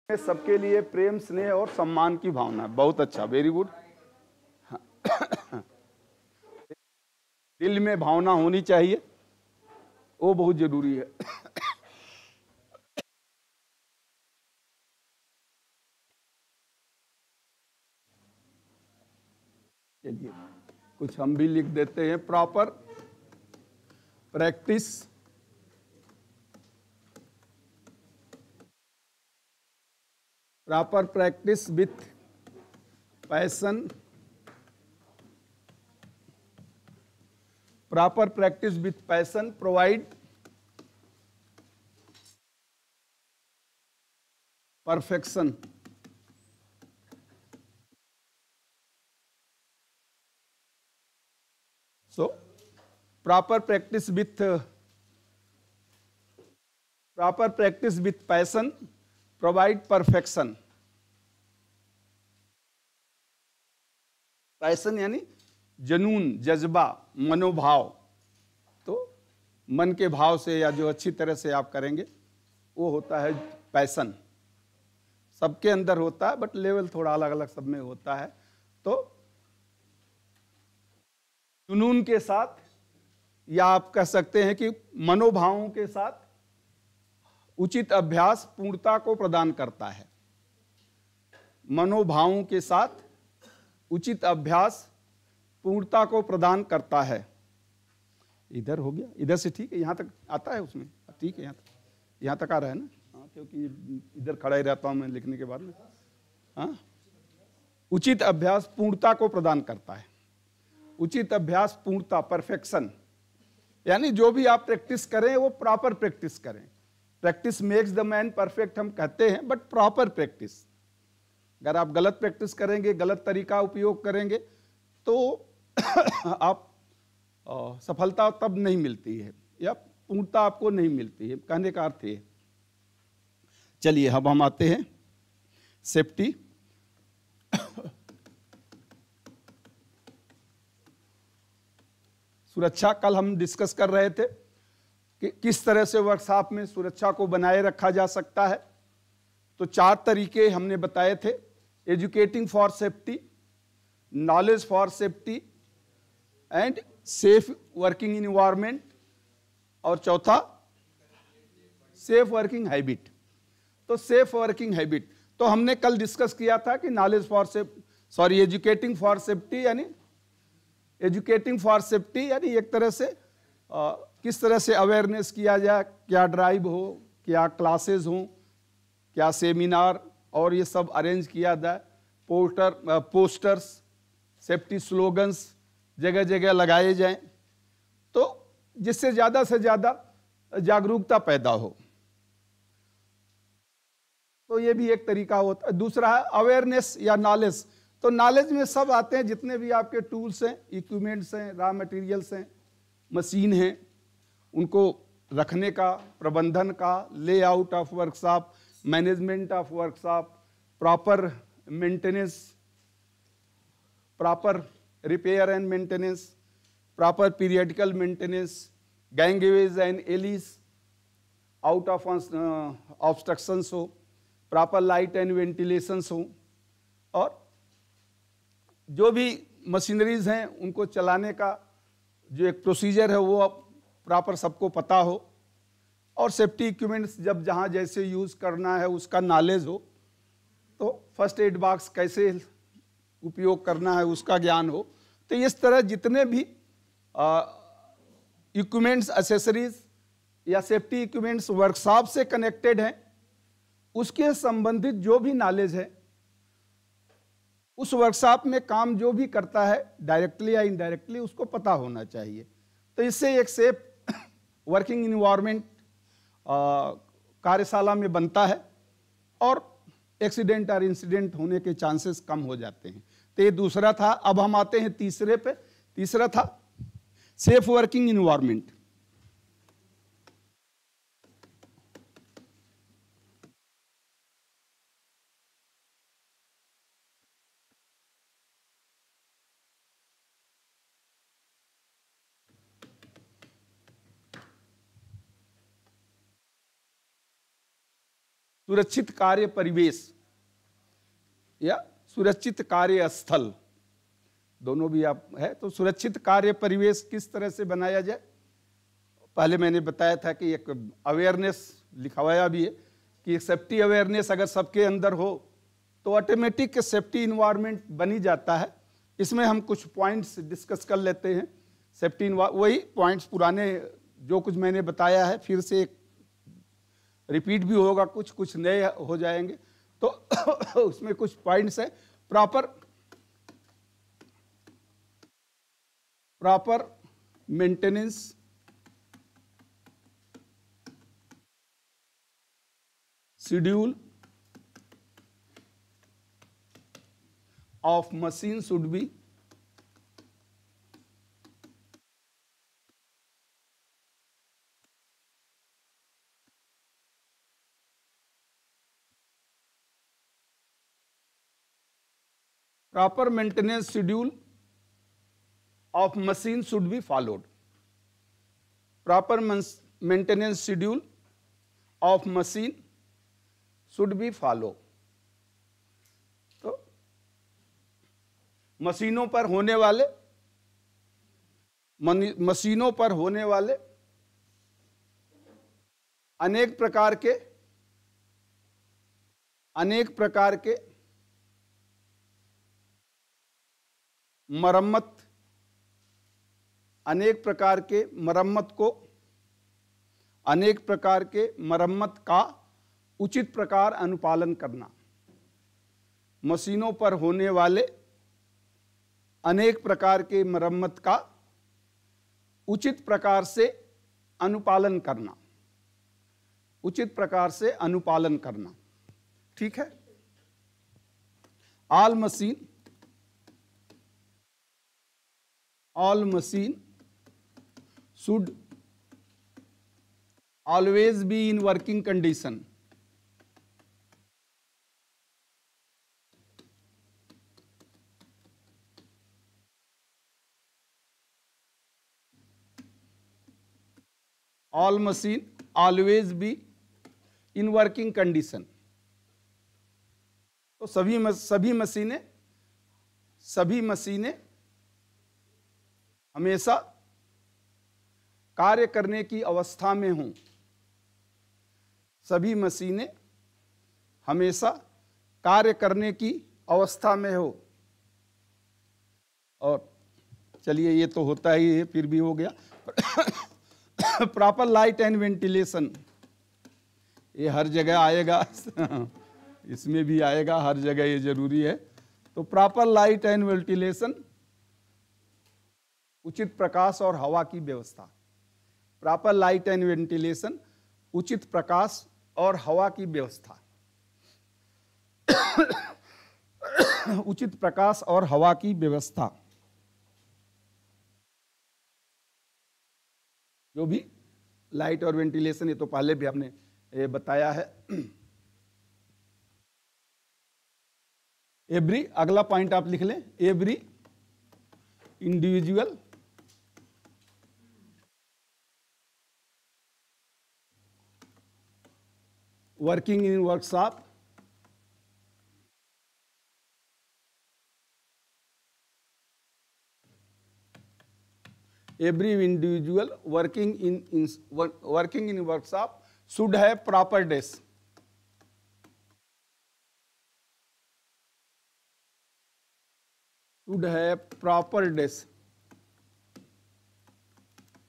में सबके लिए प्रेम, स्नेह और सम्मान की भावना। बहुत अच्छा, वेरी गुड। दिल में भावना होनी चाहिए, वो बहुत जरूरी है। चलिए कुछ हम भी लिख देते हैं। Proper practice with passion, proper practice with passion provide perfection. So, proper practice with passion provide perfection। Passion यानी जनून, जज्बा, मनोभाव। तो मन के भाव से या जो अच्छी तरह से आप करेंगे वो होता है पैशन। सबके अंदर होता है, बट लेवल थोड़ा अलग अलग सब में होता है। तो जुनून के साथ, या आप कह सकते हैं कि मनोभावों के साथ उचित अभ्यास पूर्णता को प्रदान करता है। मनोभावों के साथ उचित अभ्यास पूर्णता को प्रदान करता है। इधर हो गया, इधर से ठीक है, यहां तक आता है उसमें, ठीक है, यहां तक आ रहा है ना। हाँ, क्योंकि इधर खड़ा ही रहता हूं मैं लिखने के बाद में। हाँ, उचित अभ्यास पूर्णता को प्रदान करता है। उचित अभ्यास पूर्णता, परफेक्शन, यानी जो भी आप प्रैक्टिस करें वो प्रॉपर प्रैक्टिस करें। Practice makes the man perfect हम कहते हैं, बट प्रॉपर प्रैक्टिस। अगर आप गलत प्रैक्टिस करेंगे, गलत तरीका उपयोग करेंगे, तो आप सफलता तब नहीं मिलती है, या पूर्णता आपको नहीं मिलती है, कहने का अर्थ है। चलिए अब हम आते हैं सेफ्टी। सुरक्षा, कल हम डिस्कस कर रहे थे कि किस तरह से वर्कशॉप में सुरक्षा को बनाए रखा जा सकता है। तो 4 तरीके हमने बताए थे: educating for safety, knowledge for safety and safe working environment, और चौथा सेफ वर्किंग हैबिट। तो सेफ वर्किंग हैबिट तो हमने कल डिस्कस किया था कि एजुकेटिंग फॉर सेफ्टी यानी एक तरह से किस तरह से अवेयरनेस किया जाए, क्या ड्राइव हो, क्या क्लासेस हों, क्या सेमिनार और ये सब अरेंज किया जाए। पोस्टर्स, सेफ्टी स्लोगन्स जगह जगह लगाए जाएं, तो जिससे ज़्यादा से ज़्यादा जागरूकता पैदा हो। तो ये भी एक तरीका होता है। दूसरा है अवेयरनेस या नॉलेज। तो नॉलेज में सब आते हैं, जितने भी आपके टूल्स हैं, इक्विपमेंट्स हैं, रॉ मटेरियल्स हैं, मशीन हैं, उनको रखने का, प्रबंधन का, layout of workshop, management of workshop, proper maintenance, proper repair and maintenance, proper periodical maintenance, gangways and alleys out of obstructions हो, प्रॉपर लाइट एंड वेंटिलेशंस हो, और जो भी मशीनरीज हैं उनको चलाने का जो एक प्रोसीजर है वो प्रॉपर सबको पता हो, और सेफ्टी इक्विपमेंट्स जब जहाँ जैसे यूज़ करना है उसका नॉलेज हो। तो फर्स्ट एड बॉक्स कैसे उपयोग करना है उसका ज्ञान हो। तो इस तरह जितने भी इक्विपमेंट्स, एसेसरीज या सेफ्टी इक्विपमेंट्स वर्कशॉप से कनेक्टेड हैं, उसके संबंधित जो भी नॉलेज है, उस वर्कशॉप में काम जो भी करता है डायरेक्टली या इनडायरेक्टली, उसको पता होना चाहिए। तो इससे एक सेफ वर्किंग इन्वायरमेंट कार्यशाला में बनता है, और एक्सीडेंट और इंसिडेंट होने के चांसेस कम हो जाते हैं। तो ये दूसरा था। अब हम आते हैं तीसरे पे। तीसरा था सेफ वर्किंग इन्वायरमेंट। सुरक्षित कार्य परिवेश या सुरक्षित कार्य स्थल, दोनों भी आप है। तो सुरक्षित कार्य परिवेश किस तरह से बनाया जाए, पहले मैंने बताया था कि एक अवेयरनेस लिखवाया भी है कि सेफ्टी अवेयरनेस अगर सबके अंदर हो तो ऑटोमेटिक सेफ्टी इन्वायरमेंट बनी जाता है। इसमें हम कुछ पॉइंट्स डिस्कस कर लेते हैं। सेफ्टी वही पॉइंट्स पुराने जो कुछ मैंने बताया है फिर से रिपीट भी होगा, कुछ कुछ नए हो जाएंगे। तो उसमें कुछ पॉइंट्स है। Proper maintenance schedule of machine should be proper maintenance schedule of machine should be followed. Proper maintenance schedule of machine should be followed. मशीनों पर होने वाले अनेक प्रकार के मरम्मत का उचित प्रकार अनुपालन करना। मशीनों पर होने वाले अनेक प्रकार के मरम्मत का उचित प्रकार से अनुपालन करना। ठीक है। All machine should always be in working condition. All machine always be in working condition। तो सभी मशीनें हमेशा कार्य करने की अवस्था में हों। सभी मशीनें हमेशा कार्य करने की अवस्था में हो। और चलिए ये तो होता ही है, फिर भी हो गया। प्रॉपर लाइट एंड वेंटिलेशन, ये हर जगह आएगा, इसमें भी आएगा, हर जगह ये जरूरी है। तो प्रॉपर लाइट एंड वेंटिलेशन, उचित प्रकाश और हवा की व्यवस्था। प्रॉपर लाइट एंड वेंटिलेशन, उचित प्रकाश और हवा की व्यवस्था। उचित प्रकाश और हवा की व्यवस्था, जो भी लाइट और वेंटिलेशन, ये तो पहले भी हमने ये बताया है। एवरी, अगला पॉइंट आप लिख लें, every individual working in workshop every individual working in workshop should have proper dress।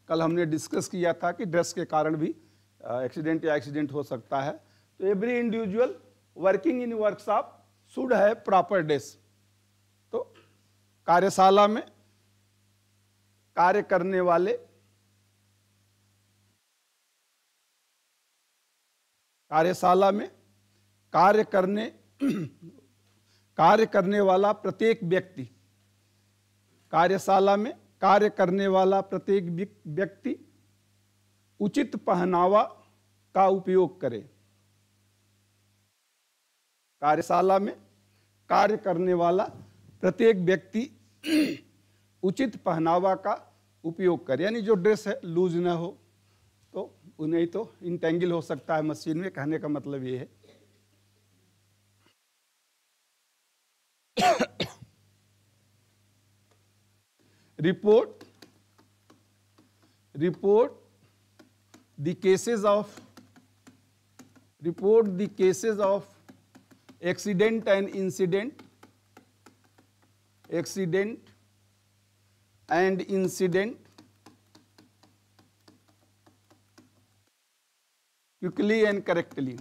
कल हमने डिस्कस किया था कि ड्रेस के कारण भी एक्सीडेंट हो सकता है। तो every individual working in workshop should have proper dress. तो कार्यशाला में कार्य करने वाला प्रत्येक व्यक्ति, कार्यशाला में कार्य करने वाला प्रत्येक व्यक्ति उचित पहनावा का उपयोग करे। कार्यशाला में कार्य करने वाला प्रत्येक व्यक्ति उचित पहनावा का उपयोग करे, यानी जो ड्रेस है लूज ना हो, तो उन्हें तो इंटेंगल हो सकता है मशीन में, कहने का मतलब ये है। report the cases of accident and incident quickly and correctly.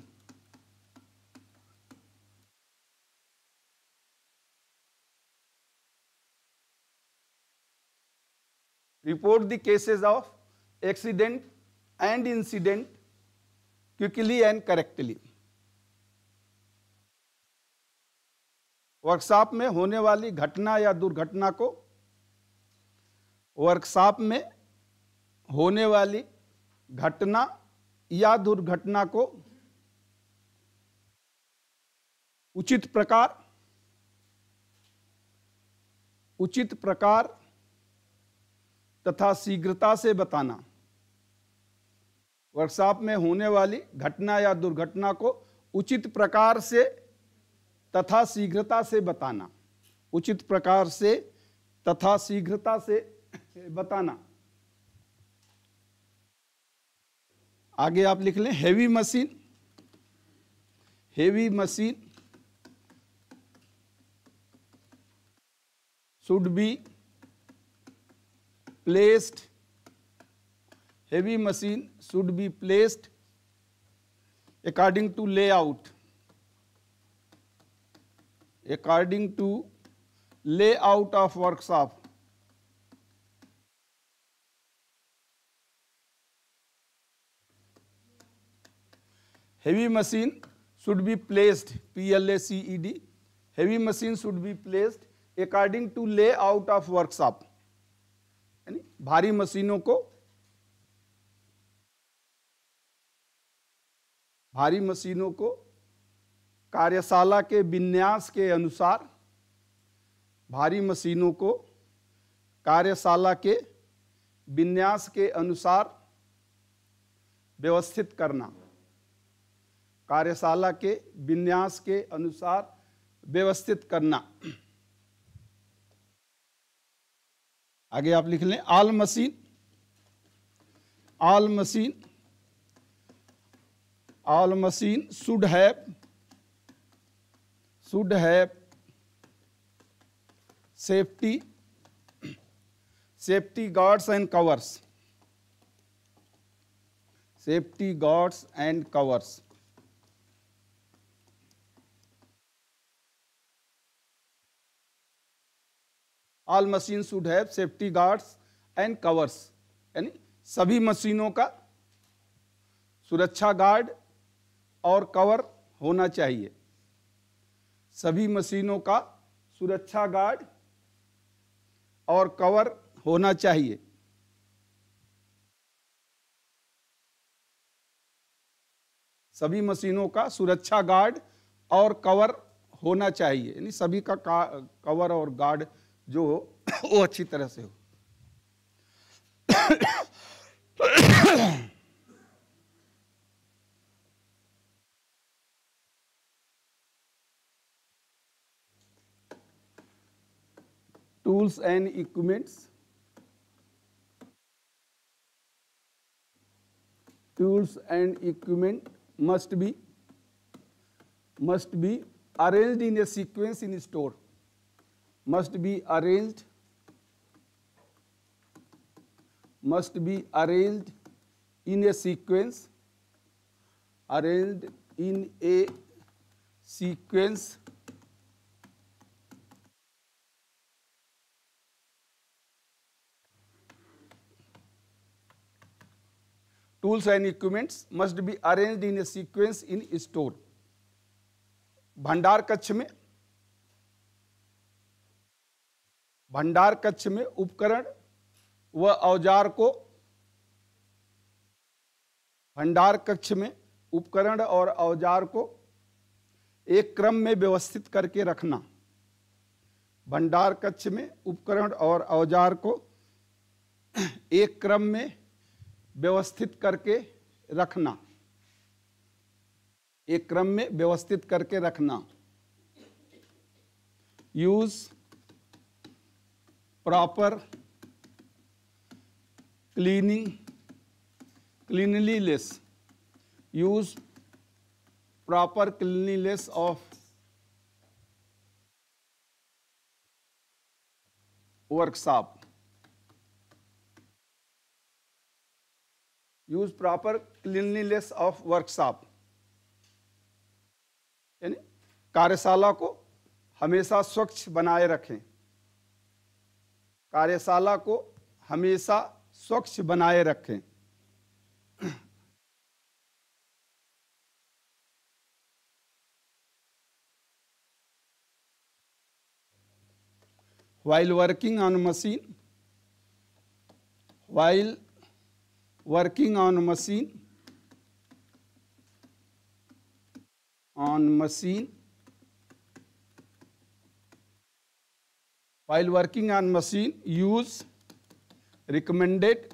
Report the cases of accident and incident quickly and correctly. Workshop में होने वाली घटना या दुर्घटना को उचित प्रकार तथा शीघ्रता से बताना। वर्कशॉप में होने वाली घटना या दुर्घटना को उचित प्रकार से तथा शीघ्रता से बताना। उचित प्रकार से तथा शीघ्रता से बताना। आगे आप लिख लें heavy machine should be placed according to layout of workshop. Heavy machine should be placed, PLACED, heavy machine should be placed according to layout of workshop. यानी भारी मशीनों को कार्यशाला के विन्यास के अनुसार, भारी मशीनों को कार्यशाला के विन्यास के अनुसार व्यवस्थित करना। कार्यशाला के विन्यास के अनुसार व्यवस्थित करना। आगे आप लिख लें all machine should have safety guards and covers. Safety guards and covers. All machines should have safety guards and covers. यानी सभी मशीनों का सुरक्षा गार्ड और कवर होना चाहिए। सभी मशीनों का सुरक्षा गार्ड और कवर होना चाहिए। सभी मशीनों का सुरक्षा गार्ड और कवर होना चाहिए, यानी सभी का कवर और गार्ड जो हो वो अच्छी तरह से हो। Tools and equipments. Tools and equipment must be arranged in a sequence in store. Must be arranged in a sequence. Arranged in a sequence. Tools and equipments must be arranged in a sequence in store. भंडार कक्ष में उपकरण व औजार को, भंडार कक्ष में उपकरण और औजार को एक क्रम में व्यवस्थित करके रखना। भंडार कक्ष में उपकरण और औजार को एक क्रम में व्यवस्थित करके रखना। एक क्रम में व्यवस्थित करके रखना। Use proper cleanliness, use proper cleanliness of workshop, use proper cleanliness of workshop, यानी कार्यशाला को हमेशा स्वच्छ बनाए रखें, कार्यशाला को हमेशा स्वच्छ बनाए रखें। While working on machine, while working on machine, while working on machine, use recommended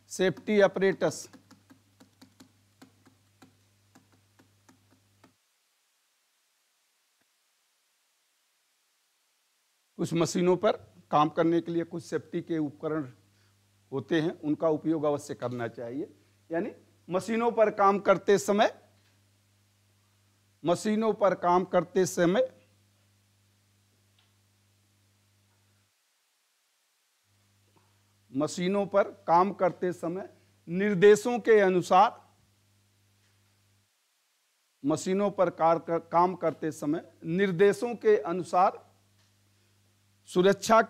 safety apparatus, कुछ मशीनों पर काम करने के लिए कुछ सेफ्टी के उपकरण होते हैं, उनका उपयोग अवश्य करना चाहिए। यानी मशीनों पर काम करते समय मशीनों पर काम करते समय निर्देशों के अनुसार मशीनों पर काम करते समय निर्देशों के अनुसार सुरक्षा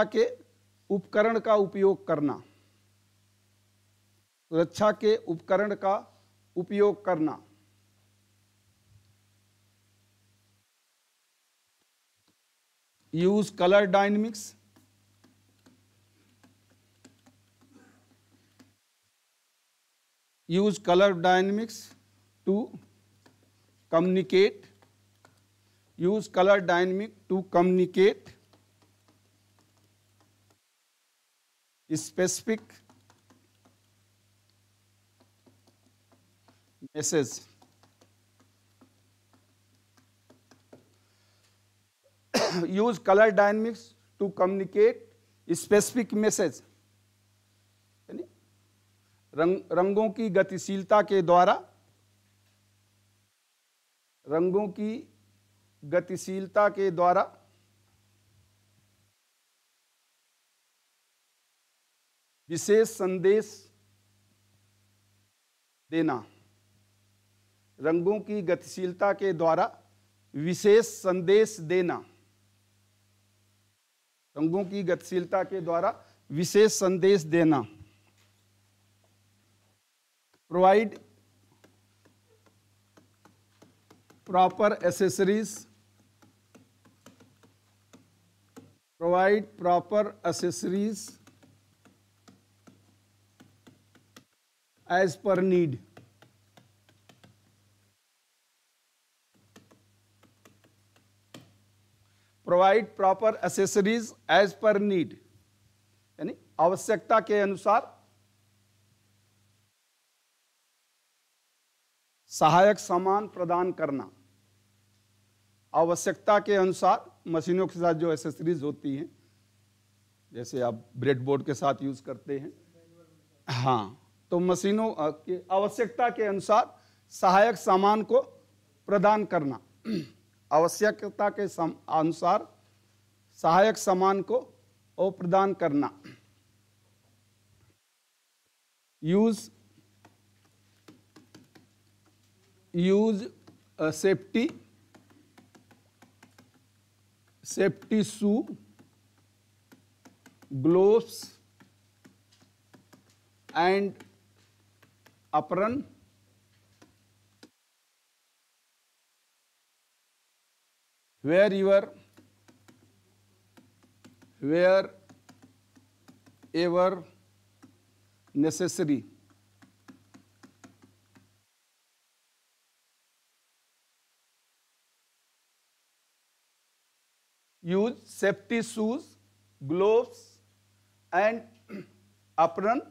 के उपकरण का उपयोग करना, सुरक्षा के उपकरण का उपयोग करना। Use colour dynamics, use color dynamics to communicate, use color dynamic to communicate specific message, use color dynamics to communicate specific message, यानी रंगों की गतिशीलता के द्वारा विशेष संदेश देना, रंगों की गतिशीलता के द्वारा विशेष संदेश देना, रंगों की गतिशीलता के द्वारा विशेष संदेश देना। Provide proper accessories, provide proper accessories as per need, provide proper accessories as per need, यानी आवश्यकता के अनुसार सहायक सामान प्रदान करना। आवश्यकता के अनुसार मशीनों के साथ जो एसेसरीज होती हैं, जैसे आप ब्रेड बोर्ड के साथ यूज करते हैं, हाँ, तो मशीनों की आवश्यकता के अनुसार सहायक सामान को प्रदान करना, आवश्यकता के अनुसार सहायक सामान को प्रदान करना। Use safety shoe, gloves and apron wherever necessary. Use safety shoes, gloves and apron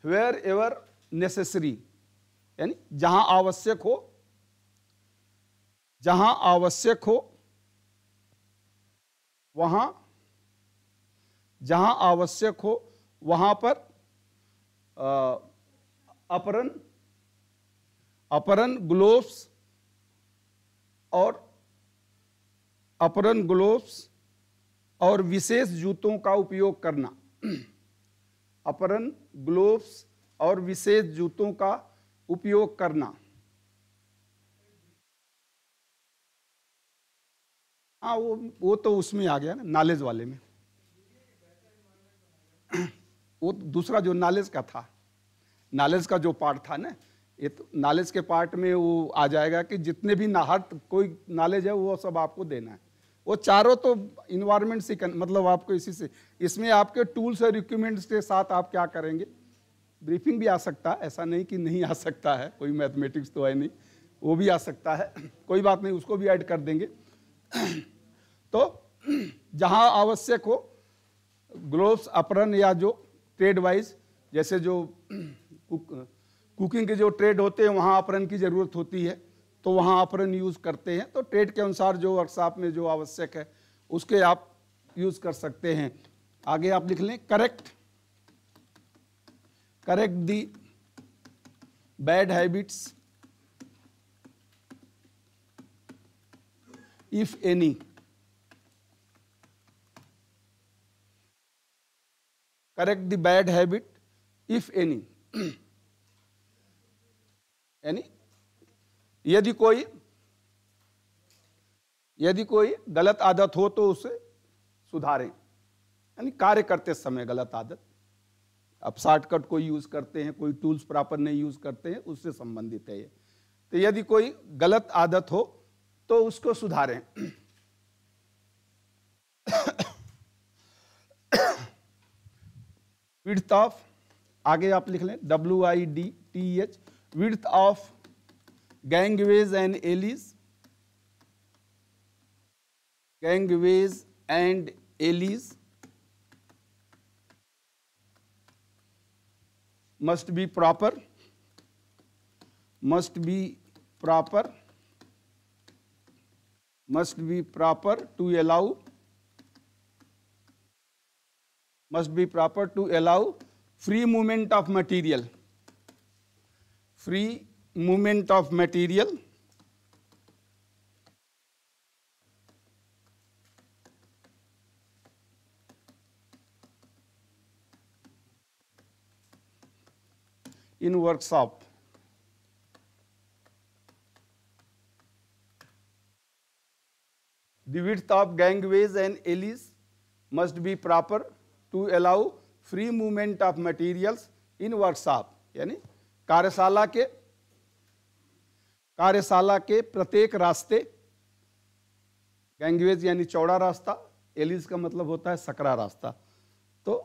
wherever necessary, यानी जहां आवश्यक हो जहां आवश्यक हो वहां जहां आवश्यक हो वहां पर अपरन ग्लोव्स और विशेष जूतों का उपयोग करना। अपरन ग्लोव्स और विशेष जूतों का उपयोग करना। हाँ, वो तो उसमें आ गया ना, नॉलेज वाले में। वो दूसरा जो नॉलेज का था, नॉलेज का जो पार्ट था ना, ये तो नॉलेज के पार्ट में वो आ जाएगा कि जितने भी हर कोई नॉलेज है वो सब आपको देना है। वो चारों तो इन्वायरमेंट से मतलब आपको इसी से, इसमें आपके टूल्स और इक्विपमेंट्स के साथ आप क्या करेंगे। ब्रीफिंग भी आ सकता है, ऐसा नहीं कि नहीं आ सकता है, कोई मैथमेटिक्स तो है नहीं, वो भी आ सकता है, कोई बात नहीं, उसको भी ऐड कर देंगे। तो जहां आवश्यक हो ग्लोव्स, अपरन या जो ट्रेड वाइज, जैसे जो कुकिंग के जो ट्रेड होते हैं वहाँ अपरन की ज़रूरत होती है, तो वहाँ अपरन यूज़ करते हैं। तो ट्रेड के अनुसार जो वर्कशॉप में जो आवश्यक है उसके आप यूज़ कर सकते हैं। आगे आप लिख लें, correct the bad habits if any. Correct the bad habit if any, यानी यदि कोई गलत आदत हो तो उसे सुधारें, यानी कार्य करते समय गलत आदत। अब शॉर्टकट कोई यूज करते हैं, कोई टूल्स प्रॉपर नहीं यूज करते हैं, उससे संबंधित है ये। तो यदि कोई गलत आदत हो तो उसको सुधारें। विड्थ ऑफ, आगे आप लिख लें WIDTH, width of gangways and alleys must be proper to allow free movement of material in workshop. The width of gangways and alleys must be proper to allow free movement of materials in workshop, यानी कार्यशाला के प्रत्येक रास्ते, गैंगवेज यानी चौड़ा रास्ता, Alice का मतलब होता है सकरा रास्ता। तो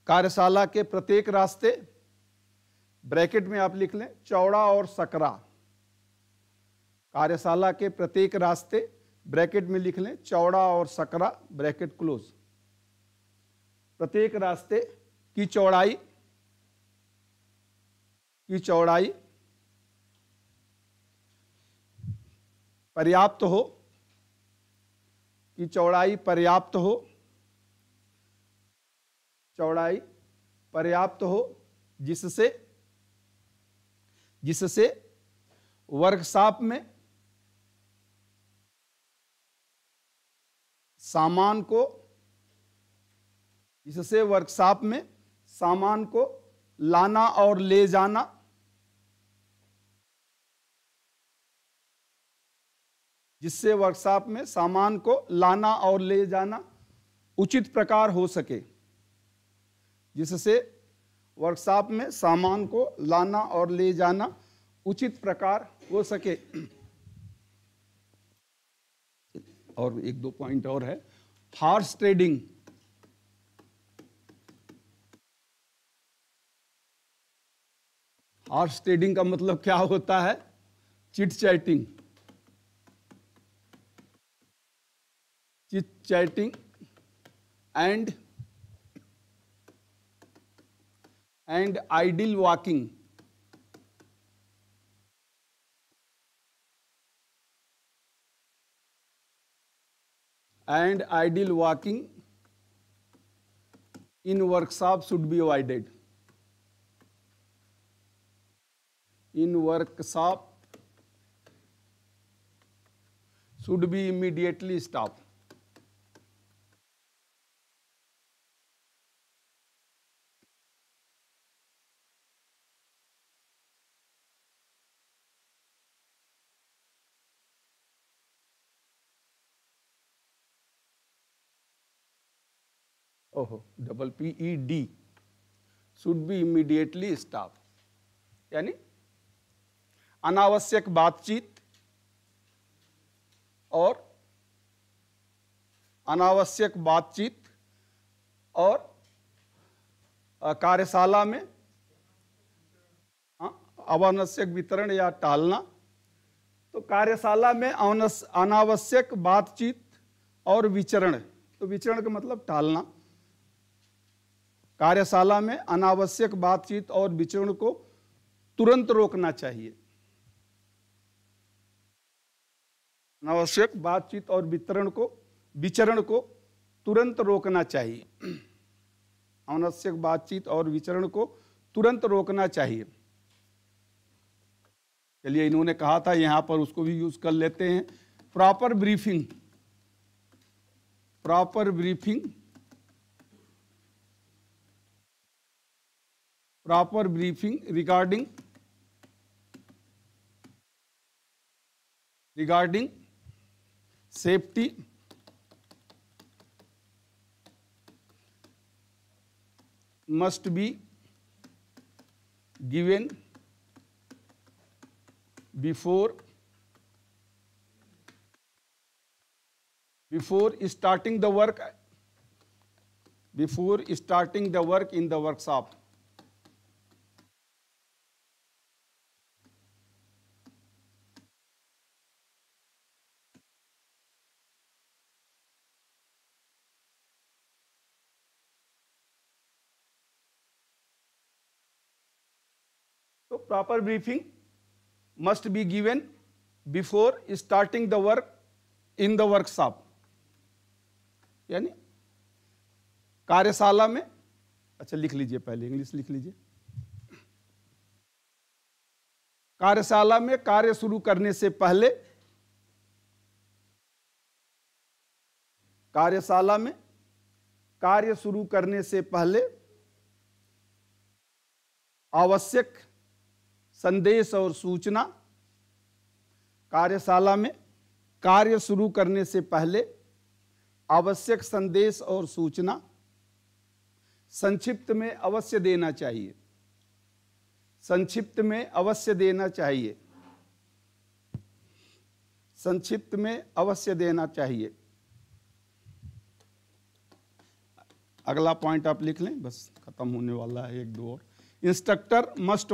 कार्यशाला के प्रत्येक रास्ते, ब्रैकेट में आप लिख लें चौड़ा और सकरा। कार्यशाला के प्रत्येक रास्ते, ब्रैकेट में लिख लें चौड़ा और सकरा, ब्रैकेट क्लोज। प्रत्येक रास्ते की चौड़ाई पर्याप्त हो, जिससे वर्कशॉप में सामान को लाना और ले जाना उचित प्रकार हो सके, जिससे वर्कशॉप में सामान को लाना और ले जाना उचित प्रकार हो सके। और एक दो पॉइंट और है, हॉर्स ट्रेडिंग। हॉर्स ट्रेडिंग का मतलब क्या होता है? Chit chatting and idle walking. and idle walking in workshop should be avoided. In workshop should be immediately stopped. double PED should be immediately stopped. यानी अनावश्यक बातचीत और कार्यशाला में अनावश्यक वितरण या टालना। तो कार्यशाला में अनावश्यक बातचीत और विचरण, तो विचरण का मतलब टालना। कार्यशाला में अनावश्यक बातचीत और विचरण को तुरंत रोकना चाहिए। अनावश्यक बातचीत और विचरण को तुरंत रोकना चाहिए। अनावश्यक बातचीत और विचरण को तुरंत रोकना चाहिए। चलिए, इन्होंने कहा था यहां पर, उसको भी यूज कर लेते हैं। Proper briefing regarding safety must be given before starting the work in the workshop. तो proper briefing must be given before starting the work in the workshop, यानी कार्यशाला में। अच्छा, लिख लीजिए, पहले इंग्लिश लिख लीजिए। कार्यशाला में कार्य शुरू करने से पहले, कार्यशाला में कार्य शुरू करने से पहले आवश्यक संदेश और सूचना, कार्यशाला में कार्य शुरू करने से पहले आवश्यक संदेश और सूचना संक्षिप्त में अवश्य देना चाहिए। संक्षिप्त में अवश्य देना चाहिए। संक्षिप्त में अवश्य देना चाहिए। अगला पॉइंट आप लिख लें, बस खत्म होने वाला है, एक दो और। Instructor must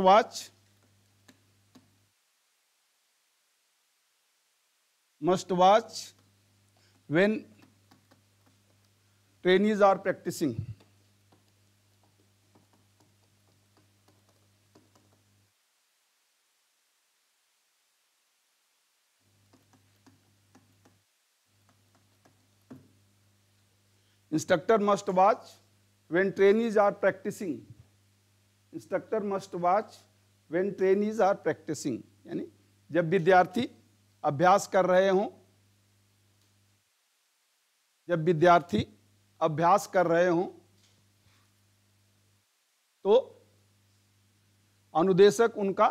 watch when trainees are practicing. Instructor must watch when trainees are practicing. Instructor must watch when trainees are practicing. यानी जब विद्यार्थी अभ्यास कर रहे हों, तो अनुदेशक उनका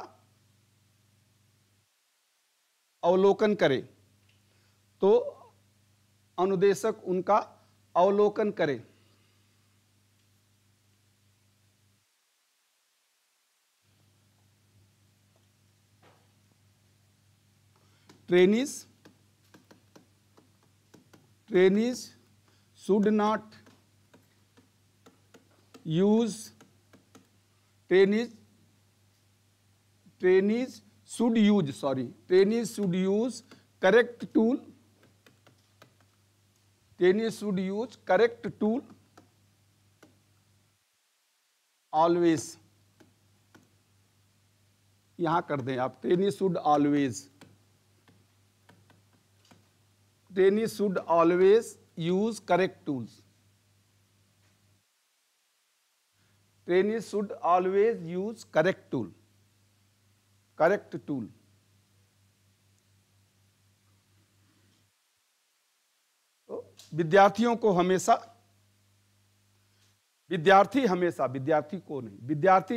अवलोकन करे। Trainees should not use correct tool. Trainees should use correct tool always. यहां कर दें आप, trainees should always use correct tools. Trainees should always use correct tool. Correct tool. तो विद्यार्थियों को हमेशा, विद्यार्थी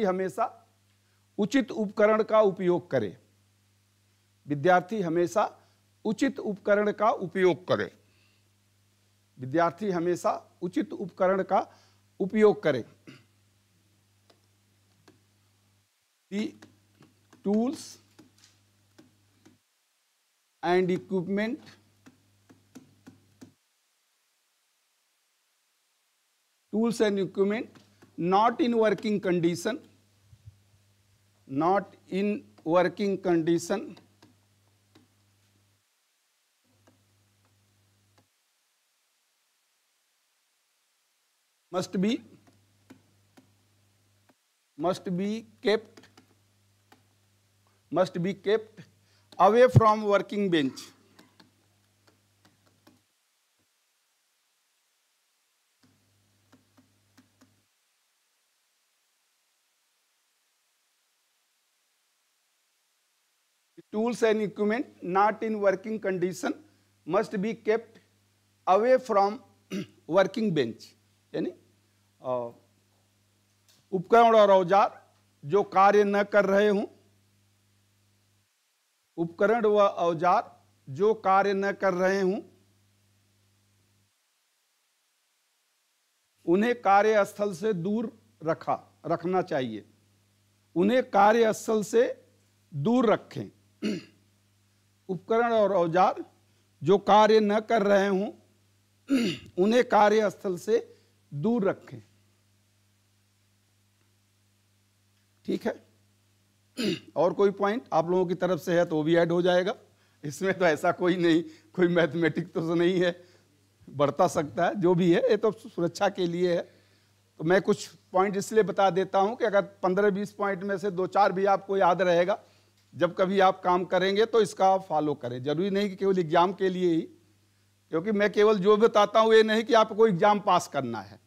हमेशा उचित उपकरण का उपयोग करे। विद्यार्थी हमेशा उचित उपकरण का उपयोग करे। विद्यार्थी हमेशा उचित उपकरण का उपयोग करे। The tools and equipment not in working condition must be kept away from working bench. Tools and equipment not in working condition must be kept away from working bench. यानी उपकरण और औजार जो कार्य न कर रहे हों, उपकरण व औजार जो कार्य न कर रहे हों, उन्हें कार्यस्थल से दूर रखना चाहिए। उन्हें कार्यस्थल से दूर रखें। उपकरण और औजार जो कार्य न कर रहे हों, उन्हें कार्यस्थल से दूर रखें। ठीक है, और कोई पॉइंट आप लोगों की तरफ से है तो वो भी ऐड हो जाएगा। इसमें तो ऐसा कोई नहीं, कोई मैथमेटिक्स तो नहीं है, बढ़ता सकता है, जो भी है ये तो सुरक्षा के लिए है। तो मैं कुछ पॉइंट इसलिए बता देता हूं कि अगर 15-20 पॉइंट में से 2-4 भी आपको याद रहेगा, जब कभी आप काम करेंगे तो इसका फॉलो करें। जरूरी नहीं कि केवल एग्जाम के लिए ही, क्योंकि मैं केवल जो बताता हूं ये नहीं कि आपको एग्जाम पास करना है।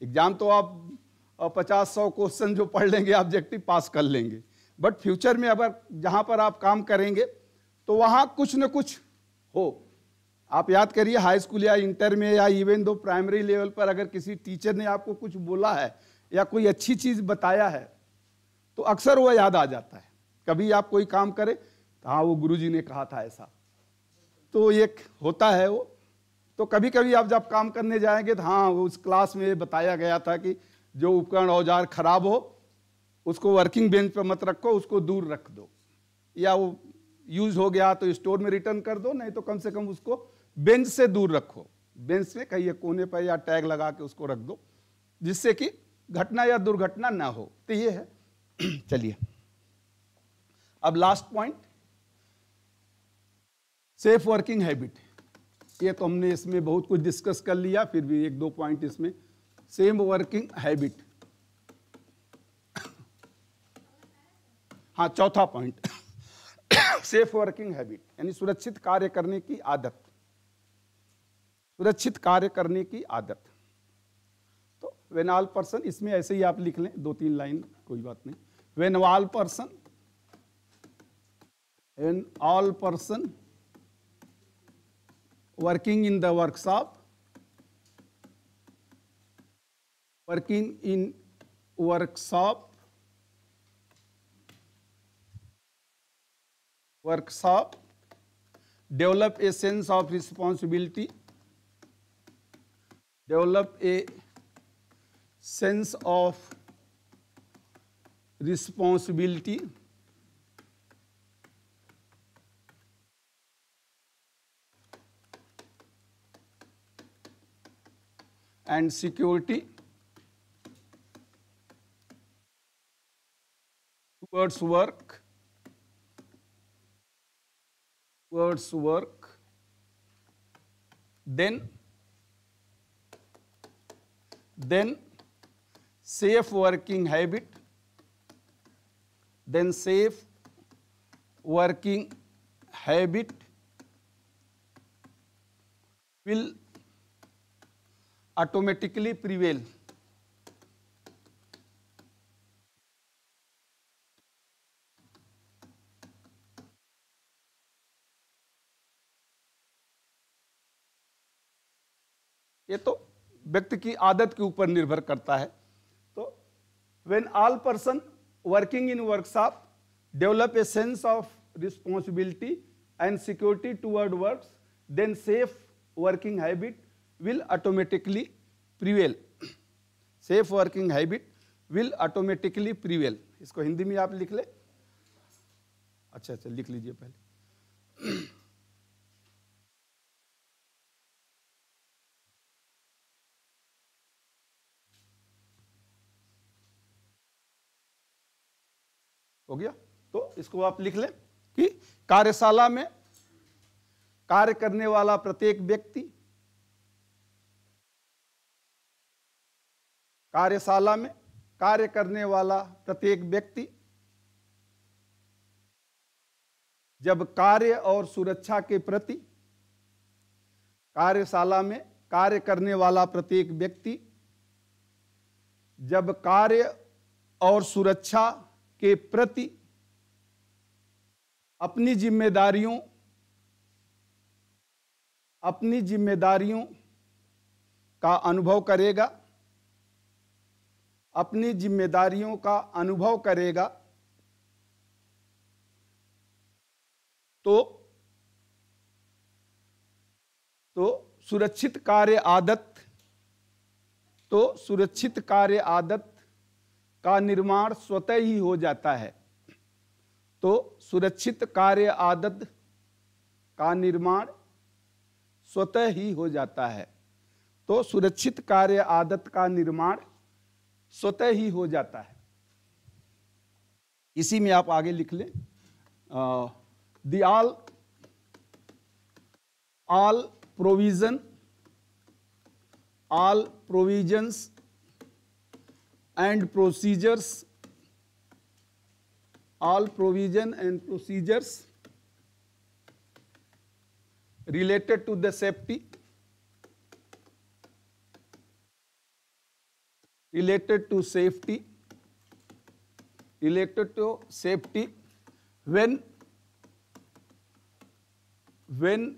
एग्जाम तो आप 50-100 क्वेश्चन जो पढ़ लेंगे ऑब्जेक्टिव पास कर लेंगे, बट फ्यूचर में अगर जहां पर आप काम करेंगे तो वहां कुछ न कुछ हो। आप याद करिए हाई स्कूल या इंटर में या इवन दो प्राइमरी लेवल पर अगर किसी टीचर ने आपको कुछ बोला है या कोई अच्छी चीज बताया है तो अक्सर वो याद आ जाता है। कभी आप कोई काम करें तो हाँ वो गुरुजी ने कहा था ऐसा, तो एक होता है वो। तो कभी कभी आप जब काम करने जाएंगे तो हाँ उस क्लास में बताया गया था कि जो उपकरण औजार खराब हो उसको वर्किंग बेंच पर मत रखो, उसको दूर रख दो, या वो यूज हो गया तो स्टोर में रिटर्न कर दो, नहीं तो कम से कम उसको बेंच से दूर रखो। बेंच में कहीं कोने पर या टैग लगा के उसको रख दो, जिससे कि घटना या दुर्घटना ना हो। तो ये है। चलिए अब last point, safe working habit. ये तो हमने इसमें बहुत कुछ डिस्कस कर लिया, फिर भी 1-2 पॉइंट इसमें। सेफ वर्किंग हैबिट, हाँ चौथा पॉइंट, सेफ वर्किंग हैबिट यानी सुरक्षित कार्य करने की आदत। सुरक्षित कार्य करने की आदत। तो व्हेन ऑल पर्सन, इसमें ऐसे ही आप लिख लें 2-3 लाइन, कोई बात नहीं। When all person, when all person working in the workshop, develop a sense of responsibility, develop a sense of responsibility and security towards work, then safe working habit, will automatically prevail. ये तो व्यक्ति की आदत के ऊपर निर्भर करता है। तो when all person working in workshop develop a sense of responsibility and security toward works, then safe working habit will automatically prevail. Safe working habit will automatically prevail. इसको हिंदी में आप लिख ले। अच्छा लिख लीजिए पहले। हो गया। तो इसको आप लिख लें कि कार्यशाला में कार्य करने वाला प्रत्येक व्यक्ति, कार्यशाला में कार्य करने वाला प्रत्येक व्यक्ति जब कार्य और सुरक्षा के प्रति, कार्यशाला में कार्य करने वाला प्रत्येक व्यक्ति जब कार्य और सुरक्षा के प्रति अपनी जिम्मेदारियों का अनुभव करेगा, अपनी जिम्मेदारियों का अनुभव करेगा, तो सुरक्षित कार्य आदत का निर्माण स्वतः ही हो जाता है। तो सुरक्षित कार्य आदत का निर्माण स्वतः ही हो जाता है। तो सुरक्षित कार्य आदत का निर्माण स्वतः ही हो जाता है। इसी में आप आगे लिख लें, the all provisions and procedures, all provision and procedures related to the safety, when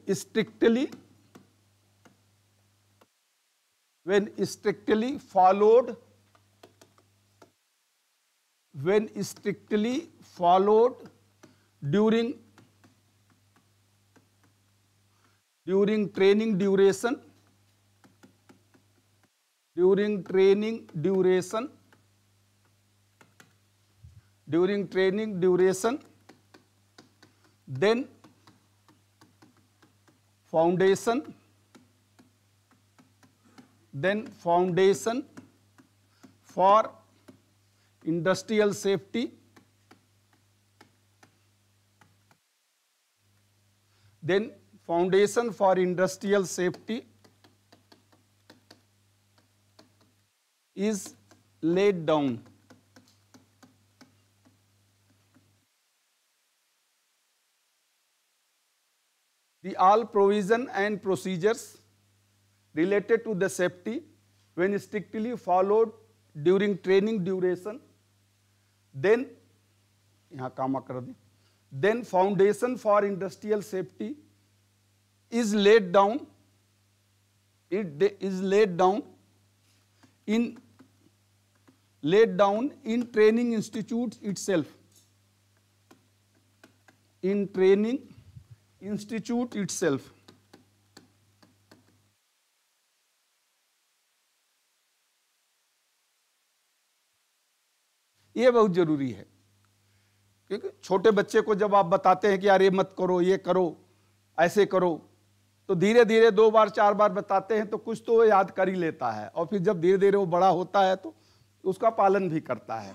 strictly followed during training duration, then foundation for industrial safety, is laid down. The all provision and procedures related to the safety when strictly followed during training duration, then यहाँ कामा कर दें, then foundation for industrial safety is laid down. It is laid down in training institutes itself. In training institute itself. ये बहुत जरूरी है, क्योंकि छोटे बच्चे को जब आप बताते हैं कि यार ये मत करो, ये करो, ऐसे करो, तो धीरे धीरे 2 बार 4 बार बताते हैं तो कुछ तो वो याद कर ही लेता है, और फिर जब धीरे धीरे वो बड़ा होता है तो उसका पालन भी करता है।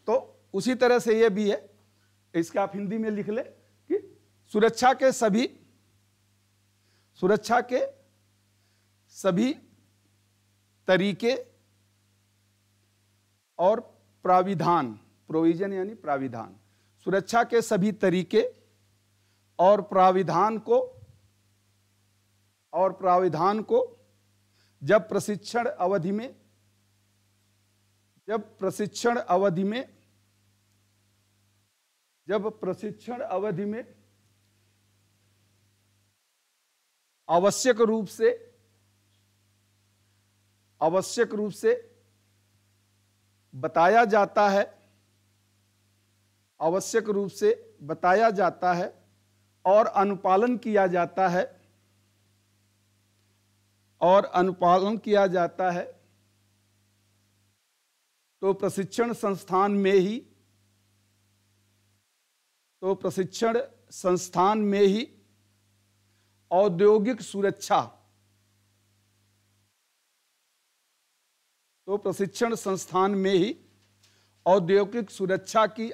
तो उसी तरह से ये भी है, इसके आप हिंदी में लिख ले कि सुरक्षा के सभी तरीके और प्राविधान, प्रोविजन यानी प्राविधान, सुरक्षा के सभी तरीके और प्राविधान को जब प्रशिक्षण अवधि में आवश्यक रूप से बताया जाता है और अनुपालन किया जाता है तो प्रशिक्षण संस्थान में ही औद्योगिक सुरक्षा की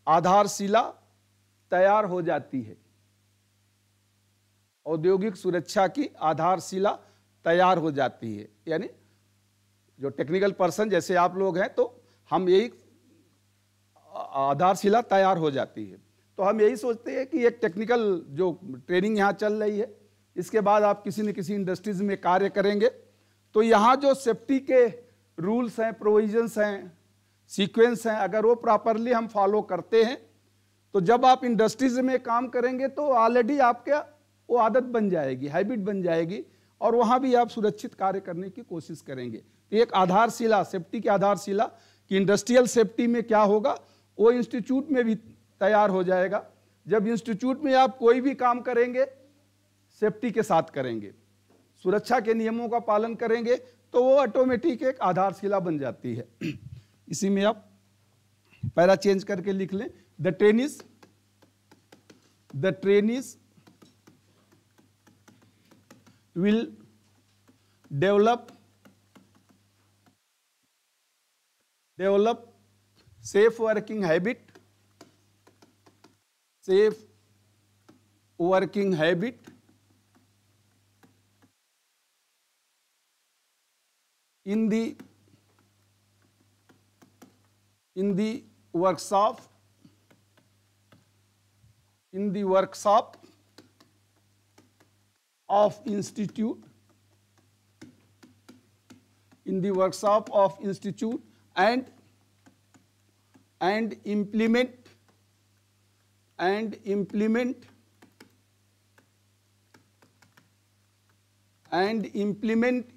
आधारशिला तैयार हो जाती है। औद्योगिक सुरक्षा की आधारशिला तैयार हो जाती है, यानी जो टेक्निकल पर्सन जैसे आप लोग हैं तो हम यही आधारशिला तैयार हो जाती है। तो हम यही सोचते हैं कि एक टेक्निकल जो ट्रेनिंग यहाँ चल रही है, इसके बाद आप किसी न किसी इंडस्ट्रीज में कार्य करेंगे तो यहाँ जो सेफ्टी के रूल्स हैं, प्रोविजंस हैं, सीक्वेंस हैं, अगर वो प्रॉपरली हम फॉलो करते हैं तो जब आप इंडस्ट्रीज में काम करेंगे तो ऑलरेडी आपके वो आदत बन जाएगी, हैबिट बन जाएगी और वहाँ भी आप सुरक्षित कार्य करने की कोशिश करेंगे। तो एक आधारशिला, सेफ्टी की आधारशिला कि इंडस्ट्रियल सेफ्टी में क्या होगा वो इंस्टीट्यूट में भी तैयार हो जाएगा। जब इंस्टीट्यूट में आप कोई भी काम करेंगे सेफ्टी के साथ करेंगे, सुरक्षा के नियमों का पालन करेंगे तो वो ऑटोमेटिक एक आधारशिला बन जाती है। इसी में आप पैरा चेंज करके लिख लें, the trainees will develop safe working habit in the workshop of institute and implement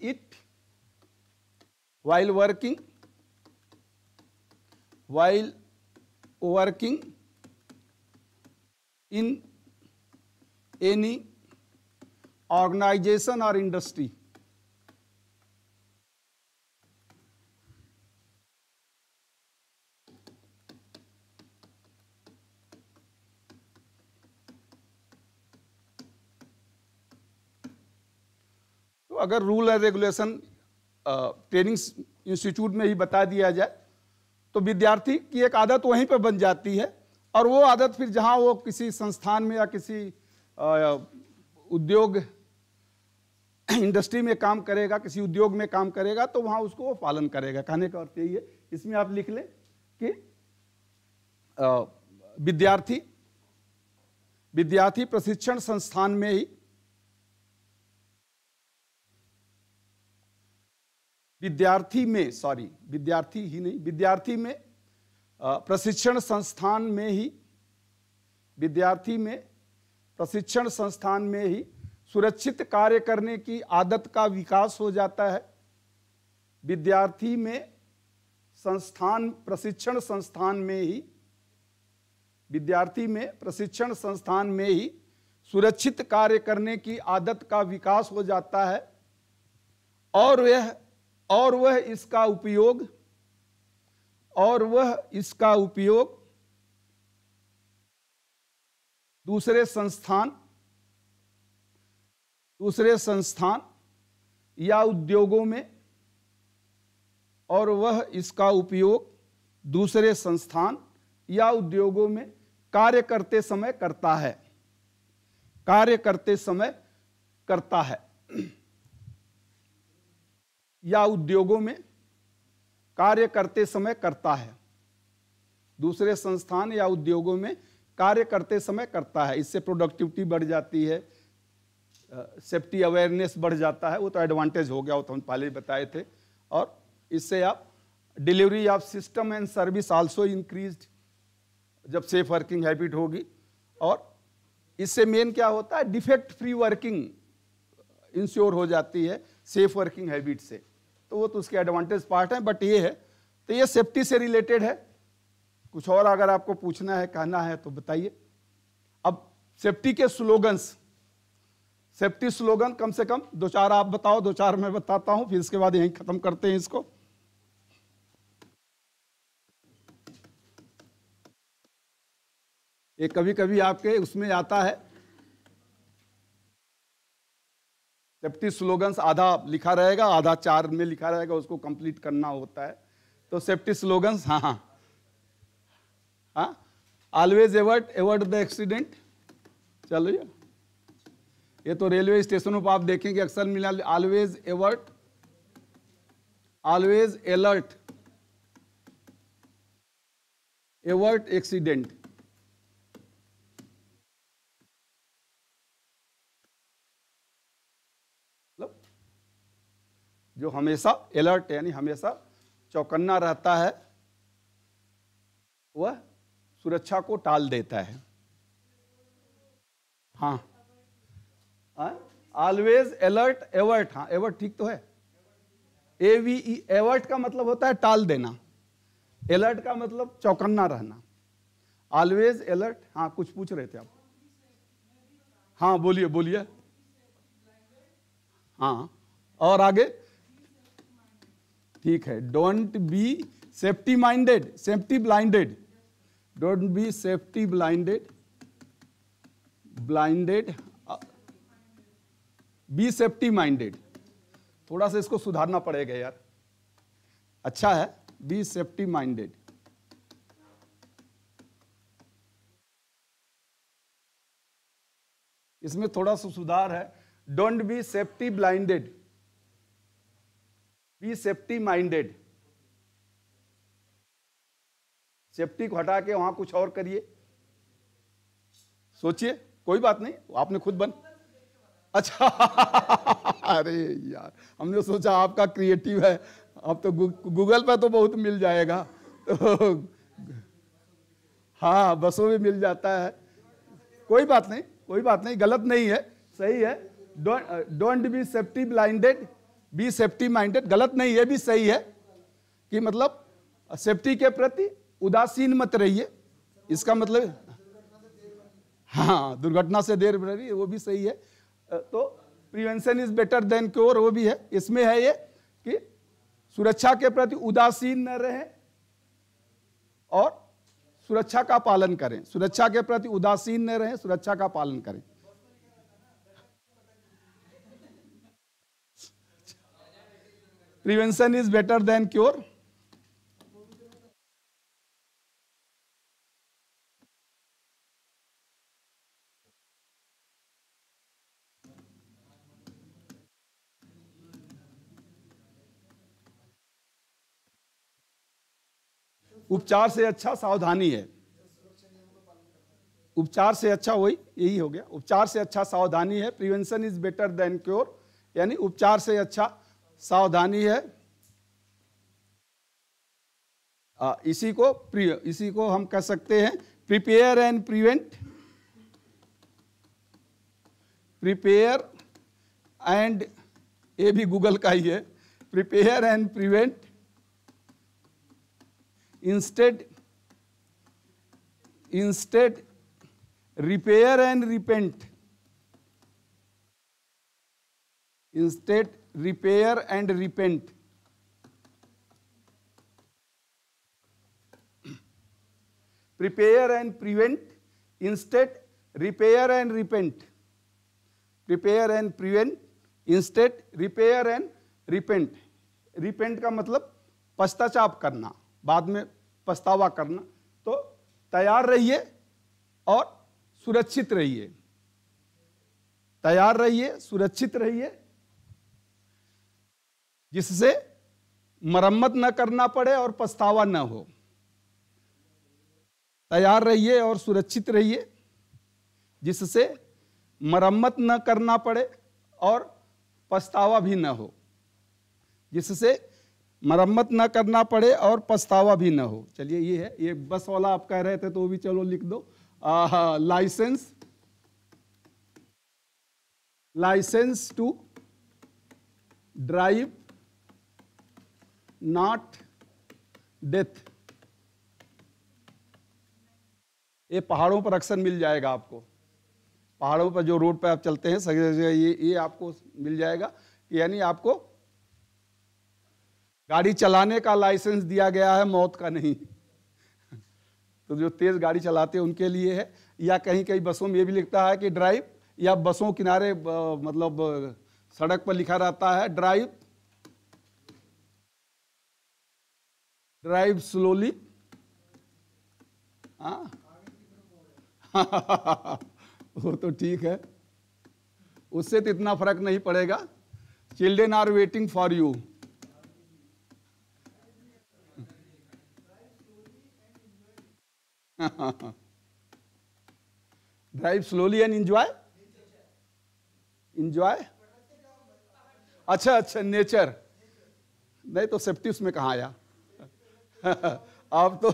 it while working in any organization or industry। तो अगर rule and regulation training institute में ही बता दिया जाए तो विद्यार्थी की एक आदत वहीं पर बन जाती है और वो आदत फिर जहां वो किसी संस्थान में या किसी उद्योग इंडस्ट्री में काम करेगा, किसी उद्योग में काम करेगा तो वहां उसको वो पालन करेगा। कहने का अर्थ यही है। इसमें आप लिख लें कि विद्यार्थी प्रशिक्षण संस्थान में ही विद्यार्थी में प्रशिक्षण संस्थान में ही सुरक्षित कार्य करने की आदत का विकास हो जाता है। विद्यार्थी में प्रशिक्षण संस्थान में ही सुरक्षित कार्य करने की आदत का विकास हो जाता है और वह इसका उपयोग दूसरे संस्थान या उद्योगों में कार्य करते समय करता है या उद्योगों में कार्य करते समय करता है। दूसरे संस्थान या उद्योगों में कार्य करते समय करता है। इससे प्रोडक्टिविटी बढ़ जाती है, सेफ्टी अवेयरनेस बढ़ जाता है। वो तो एडवांटेज हो गया, वो तो हम पहले ही बताए थे। और इससे आप delivery of system and service also increased, जब सेफ वर्किंग हैबिट होगी। और इससे मेन क्या होता है, डिफेक्ट फ्री वर्किंग इंश्योर हो जाती है सेफ वर्किंग हैबिट से। तो वो तो उसके एडवांटेज पार्ट है, बट ये है, तो ये सेफ्टी से रिलेटेड है। कुछ और अगर आपको पूछना है, कहना है तो बताइए। अब सेफ्टी के स्लोगन्स, सेफ्टी स्लोगन कम से कम 2-4 आप बताओ, 2-4 मैं बताता हूं, फिर इसके बाद यहीं खत्म करते हैं इसको। ये कभी कभी आपके उसमें आता है, सेफ्टी स्लोगन्स आधा लिखा रहेगा, आधा 4 में लिखा रहेगा, उसको कंप्लीट करना होता है। तो सेफ्टी स्लोगन्स, हाँ हाँ हाँ, ऑलवेज एवर्ट द एक्सीडेंट। चलो ये तो रेलवे स्टेशनों पर आप देखेंगे अक्सर मिला, always avert, always alert, avert accident. मतलब जो हमेशा अलर्ट यानी हमेशा चौकन्ना रहता है, वह सुरक्षा को टाल देता है। हाँ, ऑलवेज अलर्ट एवर्ट, हाँ एवर्ट ठीक तो है, AVE, एवर्ट का मतलब होता है टाल देना, अलर्ट का मतलब चौकन्ना रहना। ऑलवेज अलर्ट, हाँ कुछ पूछ रहे थे आप, हाँ बोलिए बोलिए। हाँ और आगे, ठीक है, don't be safety minded, safety blinded, don't be safety blinded, blinded, be safety minded. थोड़ा सा इसको सुधारना पड़ेगा यार, अच्छा है, बी सेफ्टी माइंडेड। इसमें थोड़ा सा सुधार है, don't be safety blinded, be safety minded. Safety को हटा के वहां कुछ और करिए, सोचिए, कोई बात नहीं, आपने खुद बन, अच्छा अरे यार, हमने सोचा आपका क्रिएटिव है, अब तो गूगल पे तो बहुत मिल जाएगा, तो हाँ बसों में मिल जाता है, कोई बात नहीं, कोई बात नहीं, गलत नहीं है, सही है। Don't be safety blinded, be safety minded, गलत नहीं है, भी सही है कि मतलब सेफ्टी के प्रति उदासीन मत रहिए, इसका मतलब हाँ दुर्घटना से देर रही, वो भी सही है। तो prevention is better than cure, वो भी है। इसमें है ये कि सुरक्षा के प्रति उदासीन न रहें और सुरक्षा का पालन करें, सुरक्षा के प्रति उदासीन न रहें, सुरक्षा का पालन करें। Prevention is better than cure. उपचार से अच्छा सावधानी है, उपचार से अच्छा, वही यही हो गया, उपचार से अच्छा सावधानी है। Prevention is better than cure, यानी उपचार से अच्छा सावधानी है। इसी को हम कह सकते हैं prepare and prevent, prepare and, ये भी गूगल का ही है, prepare and prevent instead repair and repent, instead repair and repent, prepare and prevent, instead repair and repent, prepare and prevent, instead repair and repent। repent का मतलब पश्चाताप करना, बाद में पछतावा करना। तो तैयार रहिए और सुरक्षित रहिए, तैयार रहिए, सुरक्षित रहिए, जिससे मरम्मत न करना पड़े और पछतावा न हो। तैयार रहिए और सुरक्षित रहिए, जिससे मरम्मत न करना पड़े और पछतावा भी न हो, जिससे मरम्मत न करना पड़े और पछतावा भी न हो। चलिए ये है, ये बस वाला आप कह रहे थे तो वो भी चलो लिख दो। Licence to drive not death. ये पहाड़ों पर अक्सर मिल जाएगा आपको, पहाड़ों पर जो रोड पर आप चलते हैं सही जगह ये आपको मिल जाएगा, यानी आपको गाड़ी चलाने का लाइसेंस दिया गया है, मौत का नहीं। तो जो तेज गाड़ी चलाते हैं उनके लिए है। या कहीं कहीं बसों में ये भी लिखता है कि ड्राइव, या बसों किनारे मतलब सड़क पर लिखा रहता है ड्राइव स्लोली। हाँ वो तो ठीक है, उससे तो इतना फर्क नहीं पड़ेगा। Children are waiting for you. Drive slowly and enjoy. अच्छा नेचर, नहीं तो सेफ्टी उसमें कहाँ आया। आप तो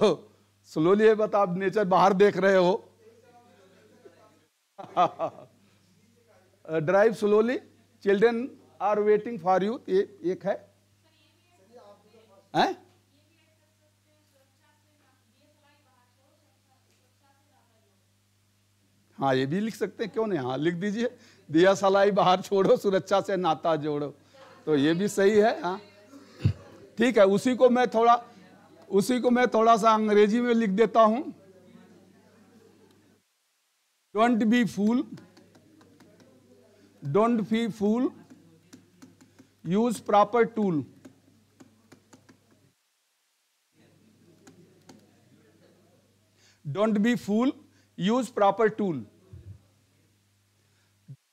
स्लोली है, बता आप नेचर बाहर देख रहे हो। Drive slowly, children are waiting for you, ये एक है। हैं? हाँ ये भी लिख सकते हैं, क्यों नहीं, हाँ लिख दीजिए, दिया सलाई बाहर छोड़ो, सुरक्षा से नाता जोड़ो, तो ये भी सही है। हाँ ठीक है, उसी को मैं थोड़ा सा अंग्रेजी में लिख देता हूं। Don't be fool, use proper tool. Don't be fool, use proper tool.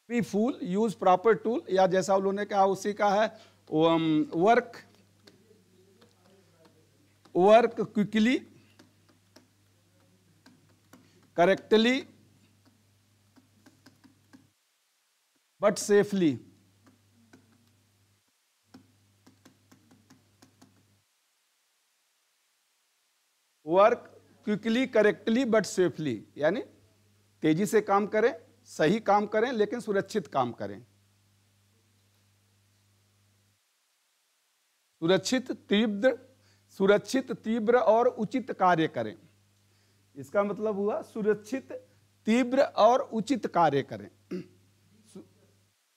Be fool, use proper tool, या जैसा उन लोगों ने कहा उसी का है। Work quickly, correctly, but safely. Work quickly, correctly, but safely, यानी तेजी से काम करें, सही काम करें, लेकिन सुरक्षित काम करें। सुरक्षित, तीव्र और उचित कार्य करें। इसका मतलब हुआ सुरक्षित, तीव्र और उचित कार्य करें।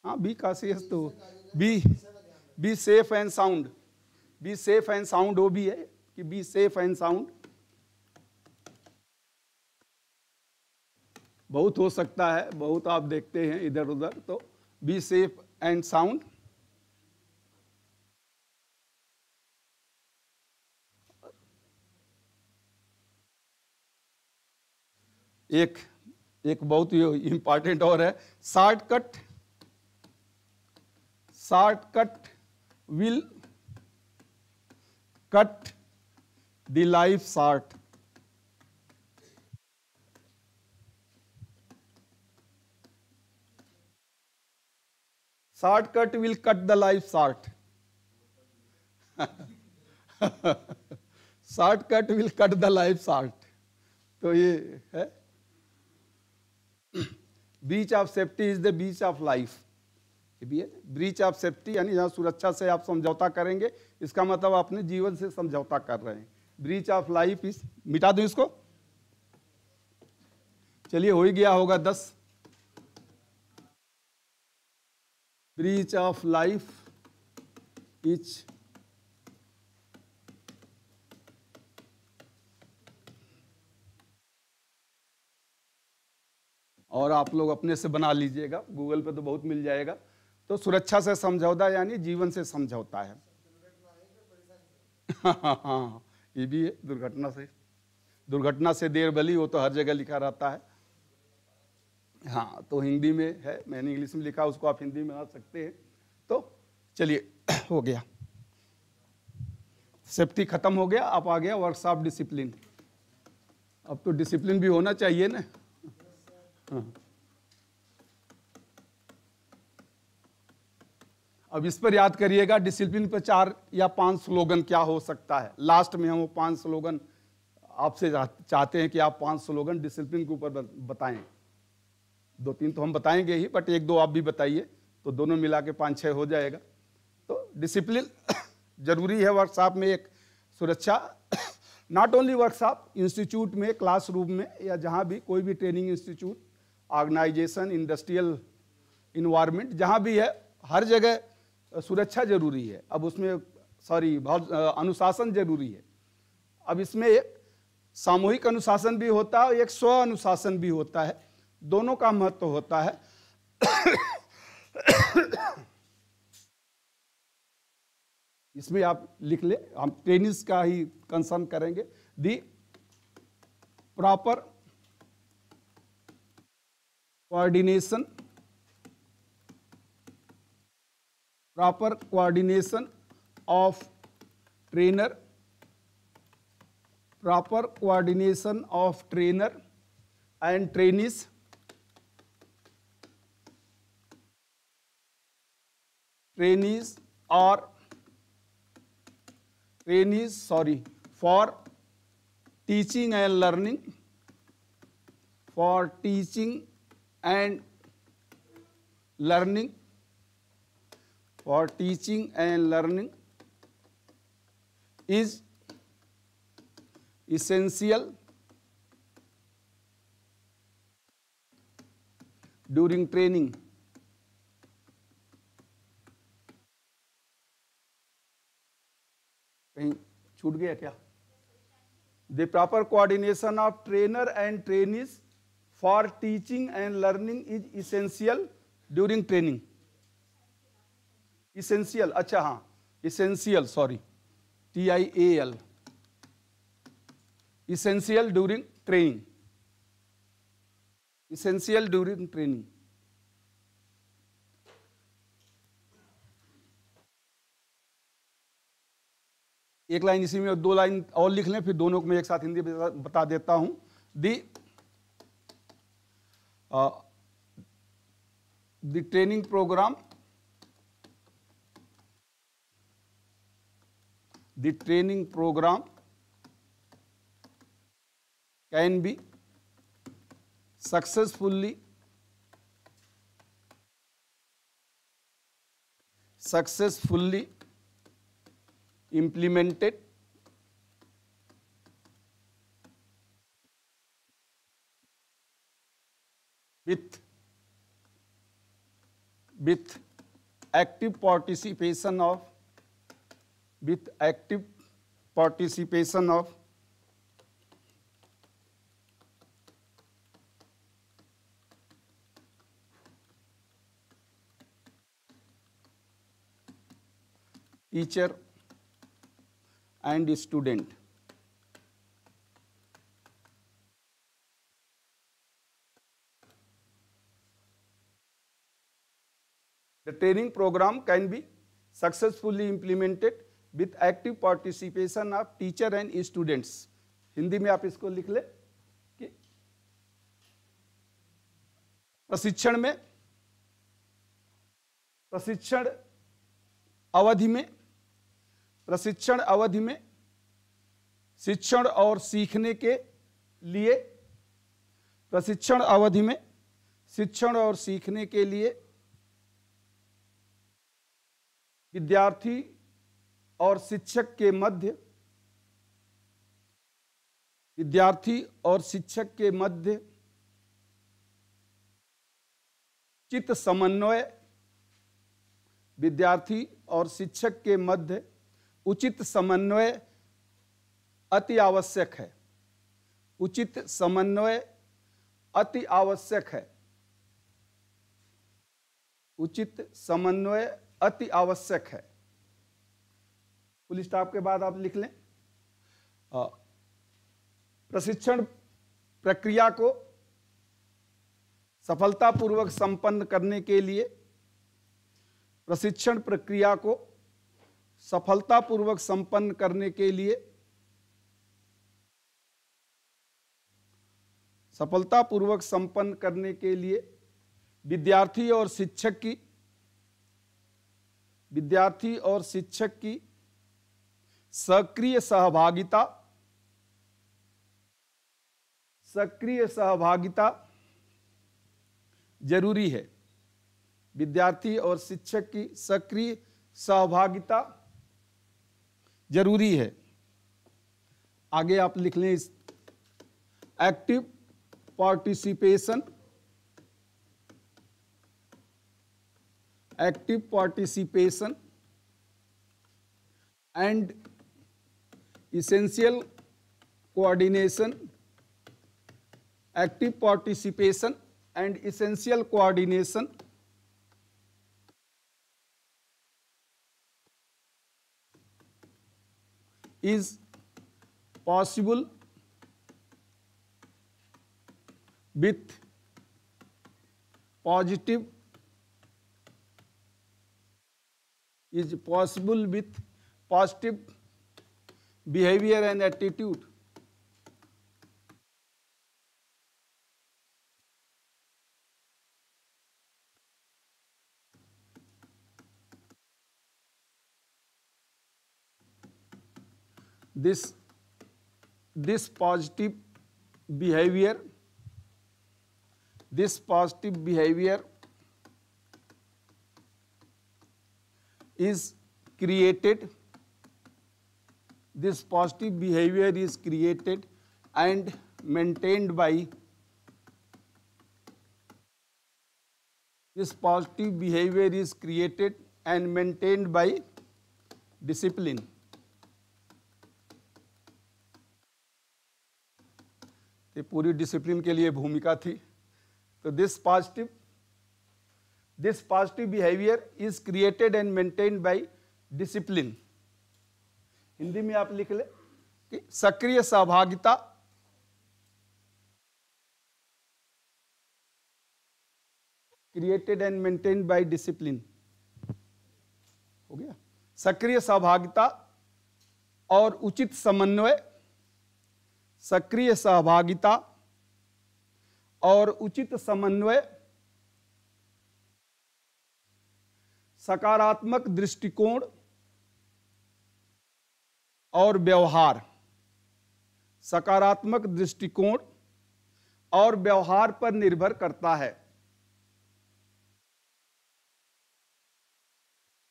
हाँ बी का शेष तो be safe and sound. Be safe and sound वो भी है कि बी सेफ एंड साउंड। बहुत हो सकता है, बहुत आप देखते हैं इधर उधर, तो बी सेफ एंड साउंड। एक बहुत ही इंपॉर्टेंट और है, shortcut will cut the life short. Shortcut will cut the life short. Shortcut will cut the life short, तो ये है। Breach of safety is the breach of life, ये भी है। ब्रीच ऑफ सेफ्टी यानी जहां सुरक्षा से आप समझौता करेंगे, इसका मतलब अपने जीवन से समझौता कर रहे हैं। ब्रीच ऑफ लाइफ इज, मिटा दूं इसको, चलिए हो ही गया होगा 10। ब्रीच ऑफ लाइफ इज और आप लोग अपने से बना लीजिएगा, गूगल पे तो बहुत मिल जाएगा। तो सुरक्षा से समझौता यानी जीवन से समझौता है। हाँ ये भी है, दुर्घटना से देर भली, वो तो हर जगह लिखा रहता है। हाँ तो हिंदी में है, मैंने इंग्लिश में लिखा, उसको आप हिंदी में बना सकते हैं। तो चलिए हो गया, सेफ्टी खत्म हो गया। आप आ गया वर्कशॉप डिसिप्लिन। अब तो डिसिप्लिन भी होना चाहिए ना। हाँ। अब इस पर याद करिएगा, डिसिप्लिन पर 4 या 5 स्लोगन क्या हो सकता है। लास्ट में हम वो 5 स्लोगन आपसे चाहते हैं कि आप 5 स्लोगन डिसिप्लिन के ऊपर बताएं। 2-3 तो हम बताएंगे ही, बट 1-2 आप भी बताइए, तो दोनों मिला के 5-6 हो जाएगा। तो डिसिप्लिन जरूरी है वर्कशॉप में। एक सुरक्षा, नॉट ओनली वर्कशॉप, इंस्टीट्यूट में, क्लासरूम में, या जहाँ भी कोई भी training institute, organisation, industrial environment, जहाँ भी है, हर जगह सुरक्षा जरूरी है। अब उसमें बहुत अनुशासन जरूरी है। अब इसमें एक सामूहिक अनुशासन भी होता है और एक स्व अनुशासन भी होता है, दोनों का महत्व होता है। इसमें आप लिख ले, हम ट्रेनिंग्स का ही कंसर्न करेंगे। The proper coordination of trainer, proper coordination of trainer and trainees, for teaching and learning, is essential during training. कहीं छूट गया क्या? The proper coordination of trainer and trainees for teaching and learning is essential during training. Essential, अच्छा हाँ, essential, sorry, TIAL, essential during training. Essential during training. एक line इसी में, 2 line और लिख लें, फिर दोनों को मैं एक साथ हिंदी बता देता हूं। The training programme, can be successfully implemented with active participation of teacher and student. The training program can be successfully implemented with active participation of teacher and students. Hindi में आप इसको लिख ले कि प्रशिक्षण अवधि में शिक्षण और सीखने के लिए विद्यार्थी और शिक्षक के मध्य उचित समन्वय, विद्यार्थी और शिक्षक के मध्य उचित समन्वय अति आवश्यक है। उचित समन्वय अति आवश्यक है। उचित समन्वय अति आवश्यक है। फुल स्टॉप के बाद आप लिख लें, प्रशिक्षण प्रक्रिया को सफलतापूर्वक संपन्न करने के लिए सफलतापूर्वक संपन्न करने के लिए विद्यार्थी और शिक्षक की सक्रिय सहभागिता जरूरी है। विद्यार्थी और शिक्षक की सक्रिय सहभागिता जरूरी है। आगे आप लिख लें इस active participation and essential coordination, active participation and essential coordination is possible with positive behavior and attitude. This positive behavior is created and maintained by discipline. ये पूरी डिसिप्लिन के लिए भूमिका थी। तो this positive behaviour is created and maintained by discipline. Hindi में आप लिख ले कि सक्रिय सहभागिता created and maintained by discipline हो गया। सक्रिय सहभागिता और उचित समन्वय, सक्रिय सहभागिता और उचित समन्वय, सकारात्मक दृष्टिकोण और व्यवहार, सकारात्मक दृष्टिकोण और व्यवहार पर निर्भर करता है,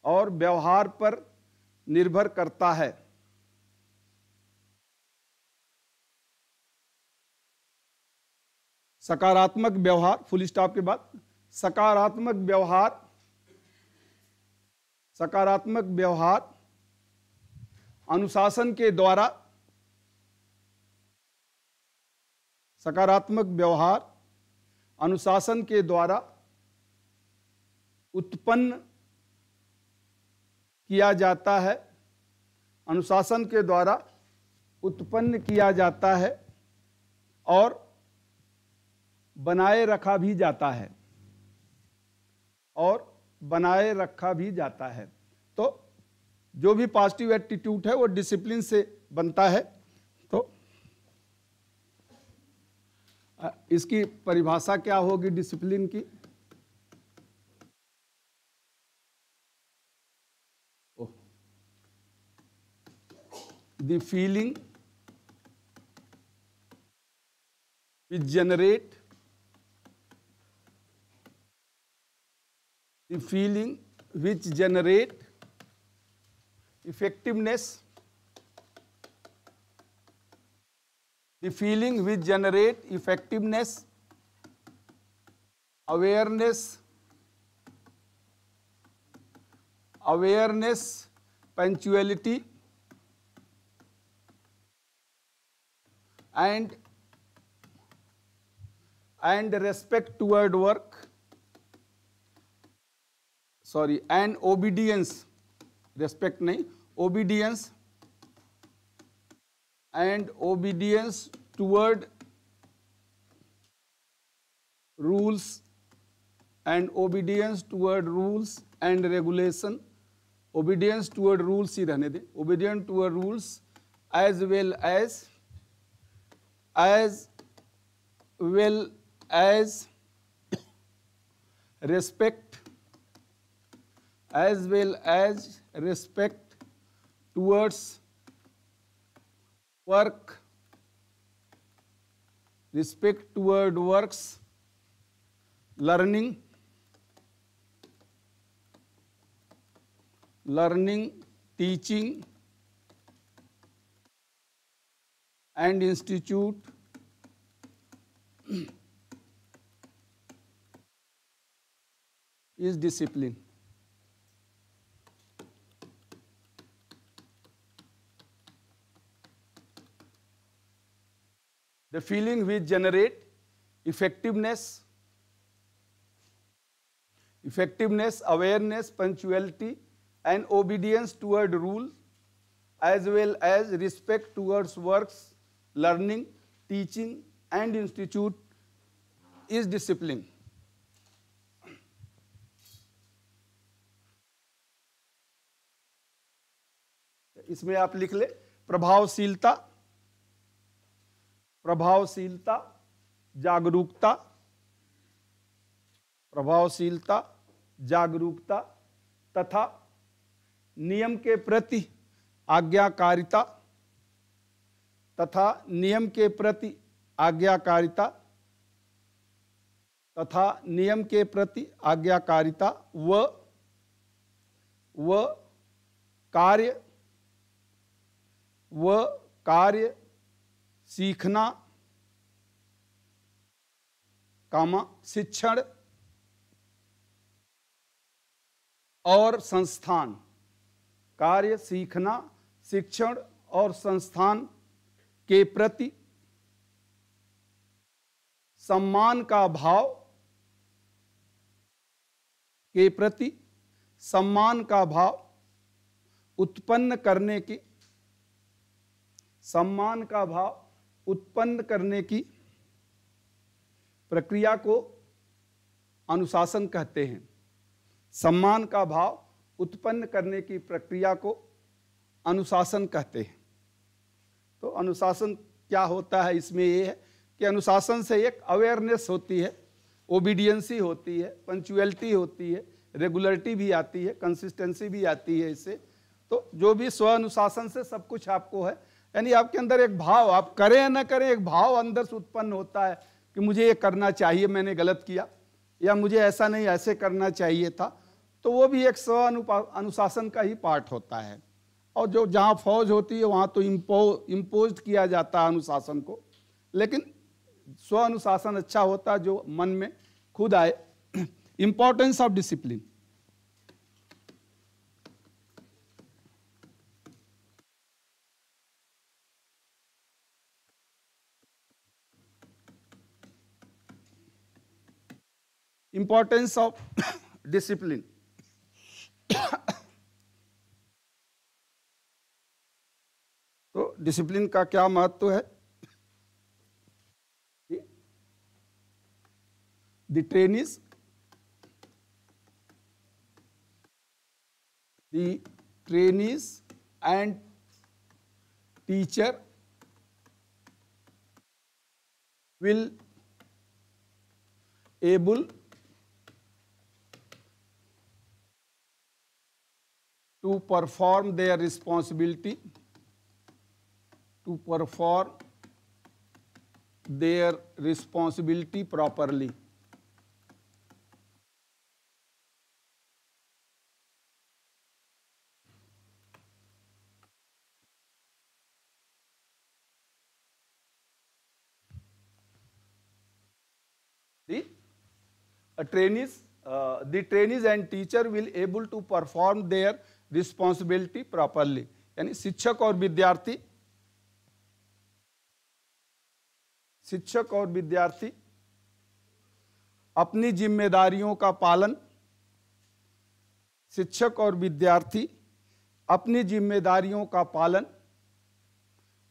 और व्यवहार पर निर्भर करता है। सकारात्मक व्यवहार, फुल स्टॉप के बाद सकारात्मक व्यवहार अनुशासन के द्वारा, सकारात्मक व्यवहार अनुशासन के द्वारा उत्पन्न किया जाता है, अनुशासन के द्वारा उत्पन्न किया जाता है और बनाए रखा भी जाता है, और बनाए रखा भी जाता है। तो जो भी पॉजिटिव एटीट्यूड है वो डिसिप्लिन से बनता है। तो इसकी परिभाषा क्या होगी डिसिप्लिन की? The feeling which generate effectiveness, awareness, punctuality and respect toward work, and obedience, respect नहीं, obedience toward rules and regulation, obedience toward rules ही रहने दें, obedience toward rules as well as well as respect towards work, respect toward works, learning, teaching and institute is discipline. The feeling which generate effectiveness, awareness, punctuality and obedience toward rules, as well as respect towards works, learning, teaching and institute is discipline. इसमें आप लिख ले प्रभावशीलता, जागरूकता तथा नियम के प्रति आज्ञाकारिता, व कार्य सीखना, शिक्षण और संस्थान, कार्य, सीखना, शिक्षण और संस्थान के प्रति सम्मान का भाव उत्पन्न करने की प्रक्रिया को अनुशासन कहते हैं। सम्मान का भाव उत्पन्न करने की प्रक्रिया को अनुशासन कहते हैं। तो अनुशासन क्या होता है, इसमें ये है कि अनुशासन से एक अवेयरनेस होती है, ओबीडियंसी होती है, पंक्चुअलिटी होती है, रेगुलरिटी भी आती है, कंसिस्टेंसी भी आती है इससे। तो जो भी स्व अनुशासन से सब कुछ आपको है, यानी आपके अंदर एक भाव, आप करें या न करें, एक भाव अंदर से उत्पन्न होता है कि मुझे ये करना चाहिए, मैंने गलत किया, या मुझे ऐसा नहीं ऐसे करना चाहिए था। तो वो भी एक स्व अनुशासन का ही पार्ट होता है। और जो जहाँ फौज होती है वहाँ तो इम्पोज किया जाता है अनुशासन को, लेकिन स्व अनुशासन अच्छा होता है जो मन में खुद आए। Importance of discipline, importance of discipline. तो डिसिप्लिन का क्या महत्व है? The trainees and teacher will able to perform their responsibility, properly. The trainees and teacher will able to perform their responsibility properly. यानी शिक्षक और विद्यार्थी अपनी जिम्मेदारियों का पालन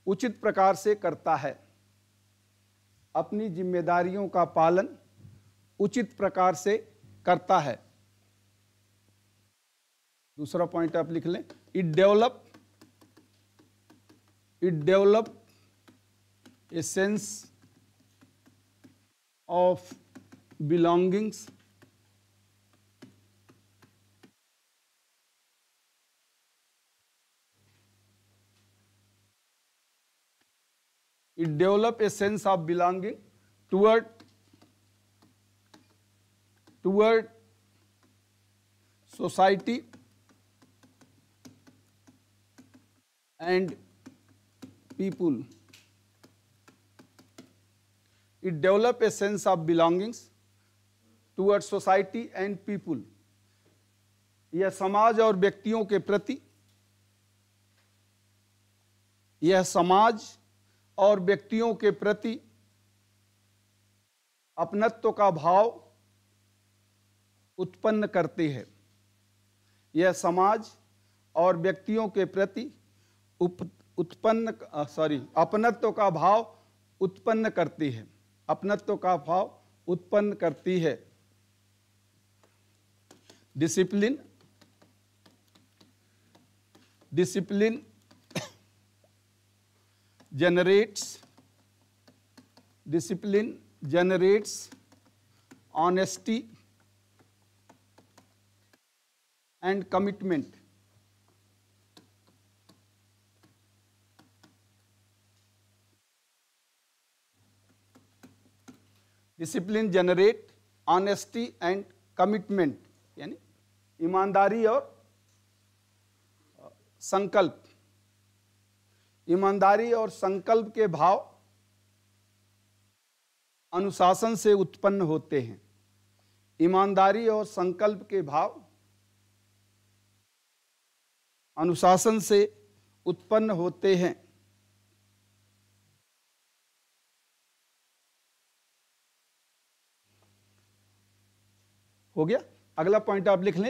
उचित प्रकार से करता है। अपनी जिम्मेदारियों का पालन उचित प्रकार से करता है। दूसरा पॉइंट आप लिख लें, it develop a sense of belongings it develop a sense of belonging toward society and people. It develop a sense of belongings toward society and people. यह समाज और व्यक्तियों के प्रति, यह समाज और व्यक्तियों के प्रति अपनत्व का भाव उत्पन्न करते हैं। यह समाज और व्यक्तियों के प्रति अपनत्व का भाव उत्पन्न करती है। अपनत्व का भाव उत्पन्न करती है। Discipline generates honesty and commitment. Discipline generate honesty and commitment, यानी ईमानदारी और संकल्प। ईमानदारी और संकल्प के भाव अनुशासन से उत्पन्न होते हैं। ईमानदारी और संकल्प के भाव अनुशासन से उत्पन्न होते हैं। हो गया। अगला पॉइंट आप लिख लें,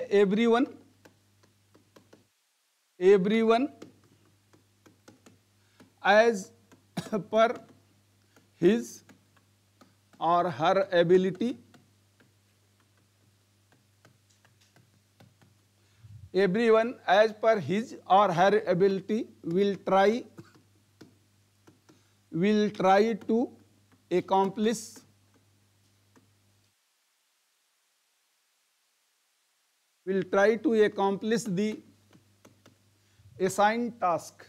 एवरीवन एज पर हिज और हर ability, everyone as per his or her ability will try to accomplish the assigned task.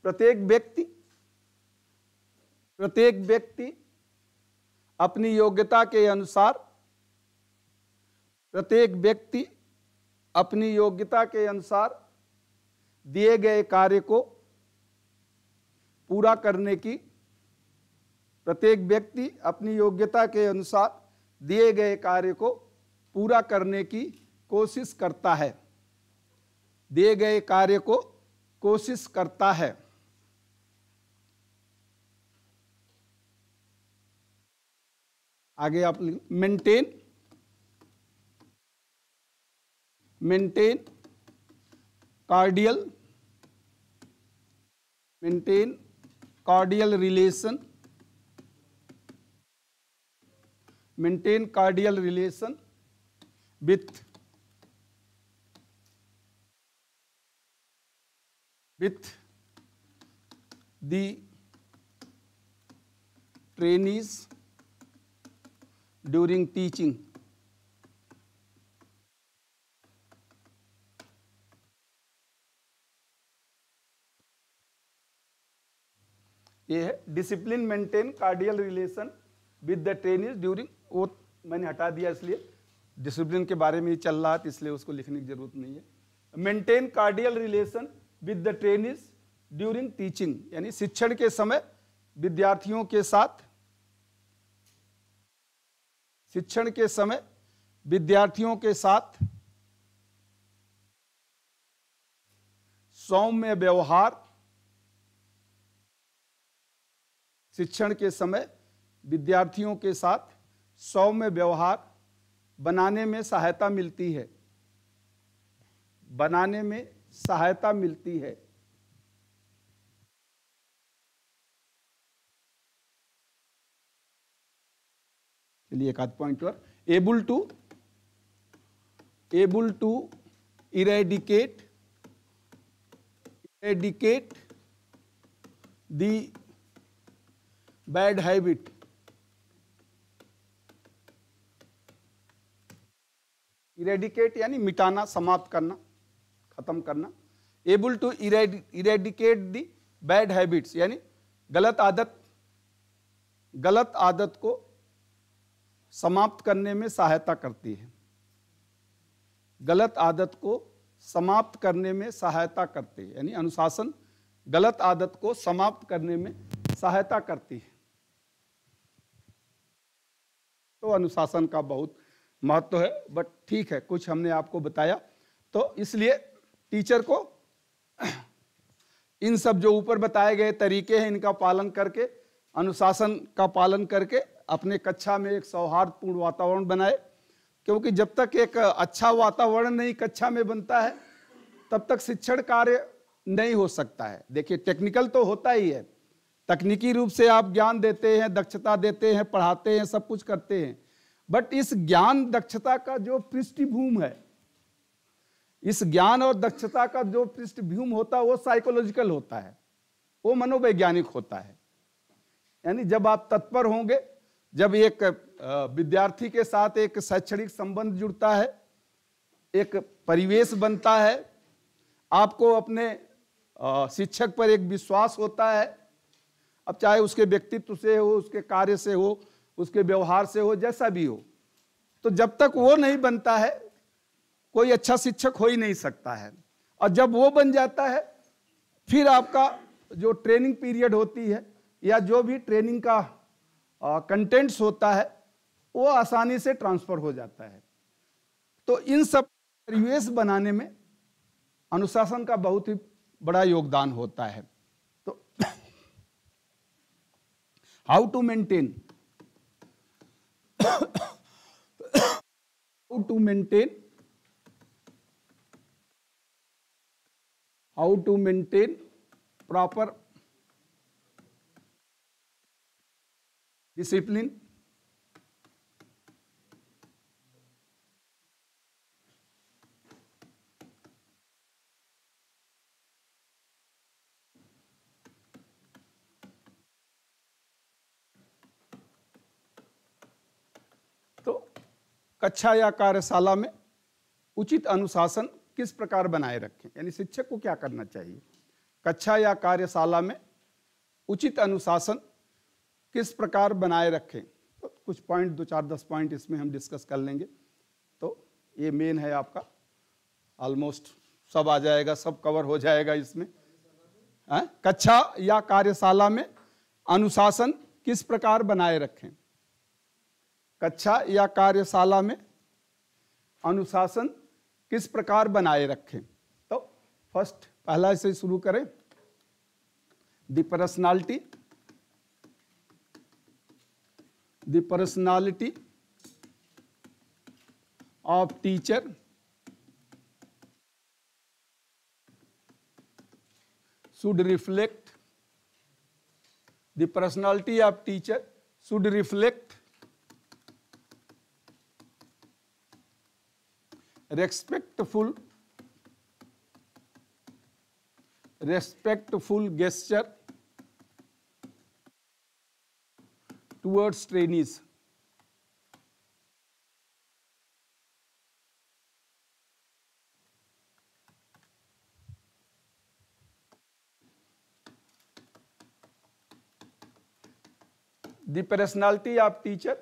प्रत्येक व्यक्ति अपनी योग्यता के अनुसार दिए गए कार्य को पूरा करने की प्रत्येक व्यक्ति अपनी योग्यता के अनुसार दिए गए कार्य को पूरा करने की कोशिश करता है। दिए गए कार्य को कोशिश करता है। आगे आप maintain cordial relation with the trainees during teaching. ये है discipline maintain cordial relation with the trainees during, वो मैंने हटा दिया इसलिए डिसिप्लिन के बारे में ही चल रहा है, इसलिए उसको लिखने की जरूरत नहीं है। Maintain cordial relation with the trainees during teaching, यानी शिक्षण के समय विद्यार्थियों के साथ सौम्य व्यवहार, शिक्षण के समय विद्यार्थियों के साथ सौम्य व्यवहार बनाने में सहायता मिलती है। चलिए एक आध पॉइंट और, able to able to eradicate the bad habit. Eradicate यानी मिटाना, समाप्त करना, खत्म करना। Able to eradicate the bad habits यानी गलत आदत को समाप्त करने में सहायता करती है। गलत आदत को समाप्त करने में सहायता करती है, यानी अनुशासन गलत आदत को समाप्त करने में सहायता करती है। तो अनुशासन का बहुत महत्व है, बट ठीक है, कुछ हमने आपको बताया। तो इसलिए टीचर को इन सब जो ऊपर बताए गए तरीके हैं, इनका पालन करके, अनुशासन का पालन करके अपने कक्षा में एक सौहार्दपूर्ण वातावरण बनाए। क्योंकि जब तक एक अच्छा वातावरण नहीं कक्षा में बनता है, तब तक शिक्षण कार्य नहीं हो सकता है। देखिए, टेक्निकल तो होता ही है, तकनीकी रूप से आप ज्ञान देते हैं, दक्षता देते हैं, पढ़ाते हैं, सब कुछ करते हैं, बट इस ज्ञान दक्षता का जो पृष्ठभूमि है, इस ज्ञान और दक्षता का जो पृष्ठभूमि होता है वो साइकोलॉजिकल होता है, वो मनोवैज्ञानिक होता है। यानी जब आप तत्पर होंगे, जब एक विद्यार्थी के साथ एक शैक्षणिक संबंध जुड़ता है, एक परिवेश बनता है, आपको अपने शिक्षक पर एक विश्वास होता है, अब चाहे उसके व्यक्तित्व से हो, उसके कार्य से हो, उसके व्यवहार से हो, जैसा भी हो, तो जब तक वो नहीं बनता है कोई अच्छा शिक्षक हो ही नहीं सकता है। और जब वो बन जाता है, फिर आपका जो ट्रेनिंग पीरियड होती है या जो भी ट्रेनिंग का कंटेंट्स होता है, वो आसानी से ट्रांसफर हो जाता है। तो इन सब परिवेश बनाने में अनुशासन का बहुत ही बड़ा योगदान होता है। तो how to maintain proper discipline, तो कक्षा या कार्यशाला में उचित अनुशासन किस प्रकार बनाए रखें, यानी शिक्षक को क्या करना चाहिए। कक्षा या कार्यशाला में उचित अनुशासन किस प्रकार बनाए रखें, तो कुछ पॉइंट, 2-4-10 पॉइंट इसमें हम डिस्कस कर लेंगे। तो ये मेन है आपका, ऑलमोस्ट सब आ जाएगा, सब कवर हो जाएगा इसमें। कक्षा या कार्यशाला में अनुशासन किस प्रकार बनाए रखें। कक्षा या कार्यशाला में अनुशासन किस प्रकार बनाए रखें। तो फर्स्ट, पहला से शुरू करें। The personality of teacher should reflect, the personality of teacher should reflect respectful gesture towards trainees. The personality of teacher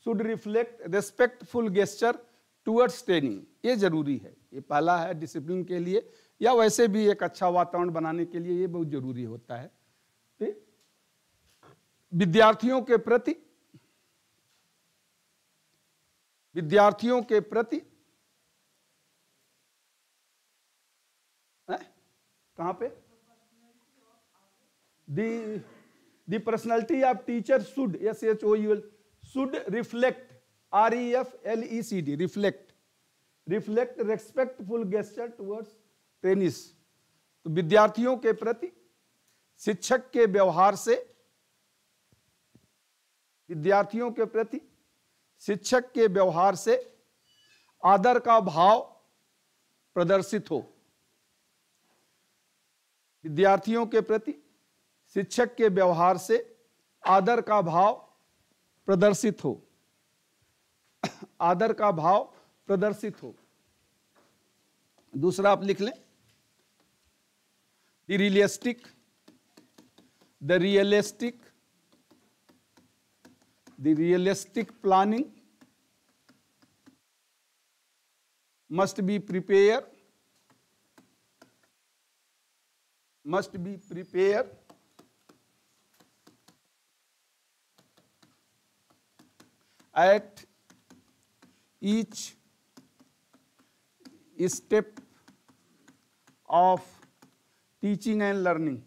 should reflect respectful gesture towards training. ये जरूरी है, ये पहला है डिसिप्लिन के लिए, या वैसे भी एक अच्छा वातावरण बनाने के लिए ये बहुत जरूरी होता है। तो विद्यार्थियों के प्रति कहां पे, the personality of teacher should, SHOUL, should reflect, REFLECT, reflect respectful gesture towards trainees. तो विद्यार्थियों के प्रति शिक्षक के व्यवहार से, विद्यार्थियों के प्रति शिक्षक के व्यवहार से आदर का भाव प्रदर्शित हो। विद्यार्थियों के प्रति शिक्षक के व्यवहार से आदर का भाव प्रदर्शित हो। आदर का भाव प्रदर्शित हो। दूसरा आप लिख लें, the realistic planning must be prepared at each step of teaching and learning.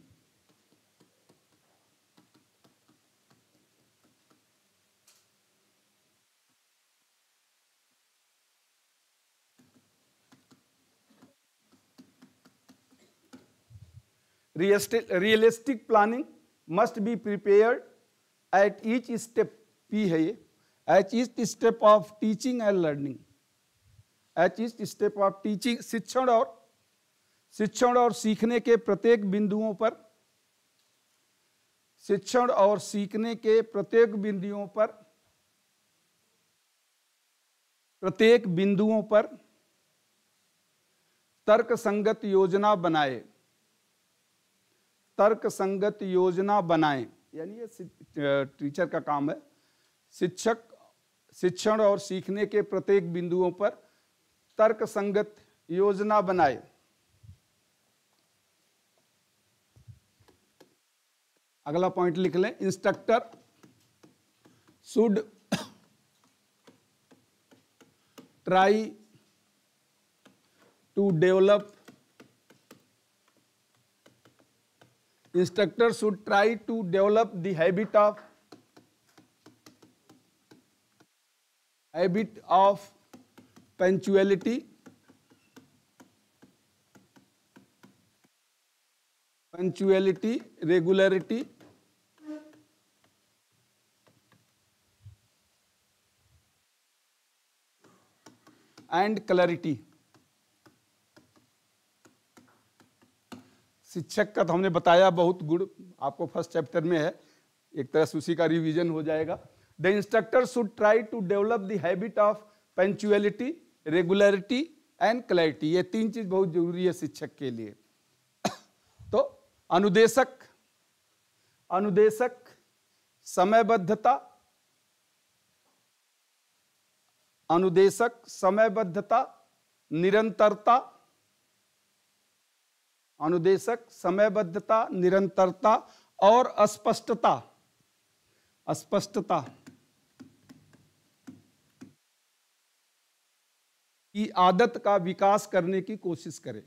Realistic planning must be prepared at each step, P है ये, at each step of teaching and learning. At each step of teaching, शिक्षण और सीखने के प्रत्येक बिंदुओं पर, शिक्षण और सीखने के प्रत्येक बिंदुओं पर तर्कसंगत योजना बनाए। तर्कसंगत योजना बनाएं, यानी ये टीचर का काम है। शिक्षक शिक्षण और सीखने के प्रत्येक बिंदुओं पर तर्कसंगत योजना बनाए। अगला पॉइंट लिख लें, instructor should try to develop Instructor should try to develop the habit of punctuality, regularity, and clarity. शिक्षक का तो हमने बताया, बहुत गुण आपको फर्स्ट चैप्टर में है, एक तरह से उसी का रिवीजन हो जाएगा। The instructor should try to develop the habit of punctuality, regularity and clarity. ये तीन चीज बहुत जरूरी है शिक्षक के लिए। तो अनुदेशक समयबद्धता, निरंतरता और अस्पष्टता की आदत का विकास करने की कोशिश करें।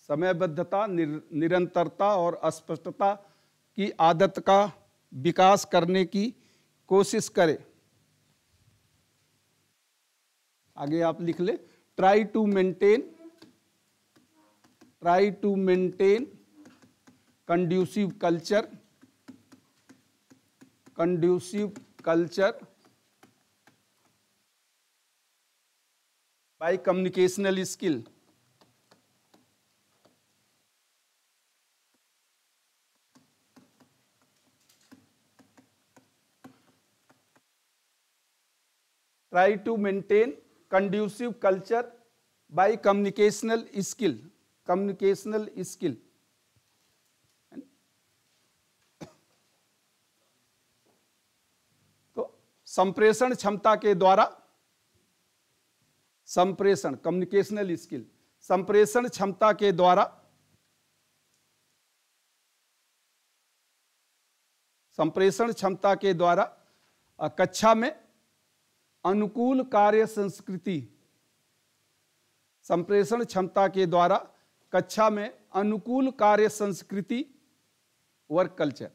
समयबद्धता, निरंतरता और अस्पष्टता की आदत का विकास करने की कोशिश करें। आगे आप लिख ले, try to maintain conducive culture by communicational skill. Try to maintain conducive culture by communicational skill. तो संप्रेषण क्षमता के द्वारा, कम्युनिकेशनल स्किल, संप्रेषण क्षमता के द्वारा कक्षा में अनुकूल कार्य संस्कृति, संप्रेषण क्षमता के द्वारा कक्षा में अनुकूल कार्य संस्कृति, वर्क कल्चर,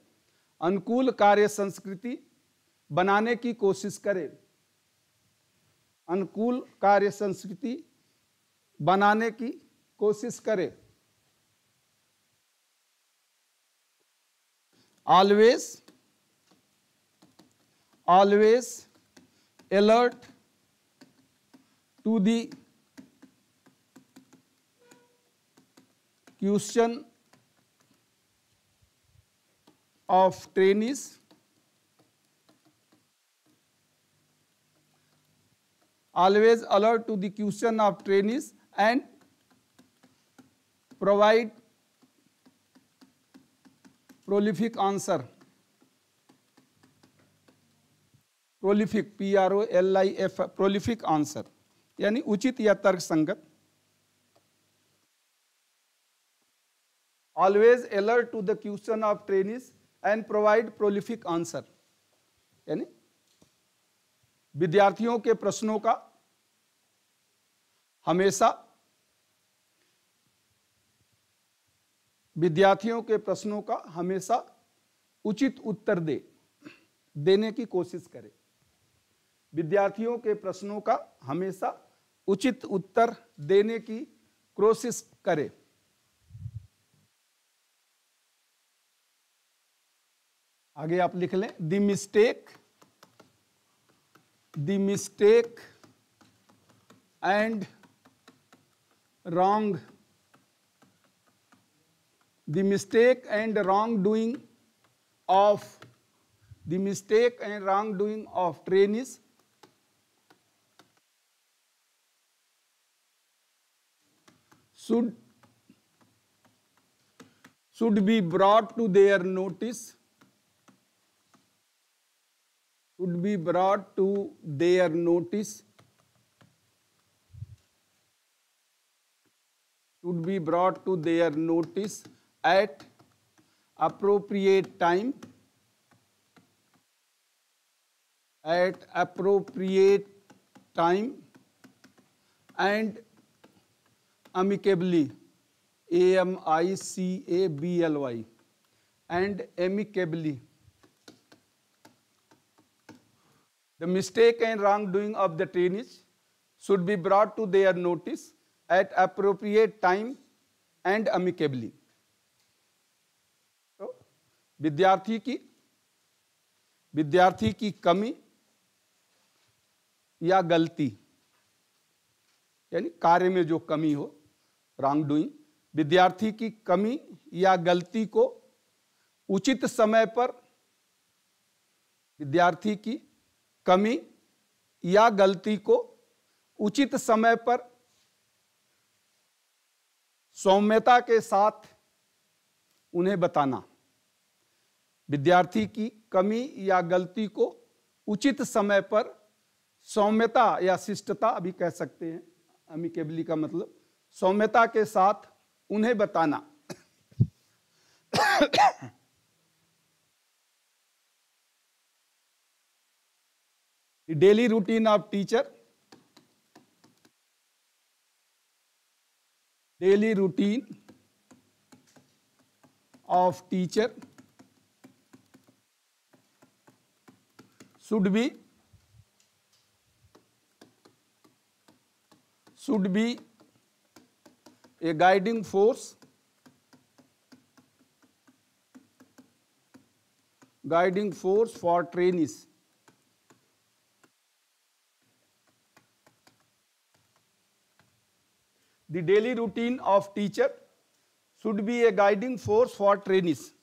अनुकूल कार्य संस्कृति बनाने की कोशिश करें। अनुकूल कार्य संस्कृति बनाने की कोशिश करें। always alert to the question of trainees always alert to the question of trainees and provide prolific answer. Prolific, PROLIF, prolific answer यानी उचित या तर्क संगत. Always alert to the question of trainees and provide prolific answer यानी विद्यार्थियों के प्रश्नों का हमेशा उचित उत्तर देने की कोशिश करें. विद्यार्थियों के प्रश्नों का हमेशा उचित उत्तर देने की कोशिश करें. आगे आप लिख लें, the mistake and wrong doing of trainees should be brought to their notice. At appropriate time and amicably, AMICABLY, and amicably. The mistake and wrongdoing of the trainees should be brought to their notice at appropriate time and amicably. तो विद्यार्थी की कमी या गलती यानी कार्य में जो कमी हो, रॉन्ग डूइंग, विद्यार्थी की कमी या गलती को उचित समय पर सौम्यता के साथ उन्हें बताना. विद्यार्थी की कमी या गलती को उचित समय पर सौम्यता या शिष्टता भी कह सकते हैं, अमिकेबली का मतलब सौम्यता के साथ उन्हें बताना. The daily routine of teacher should be a guiding force for trainees. The daily routine of teacher should be a guiding force for trainees.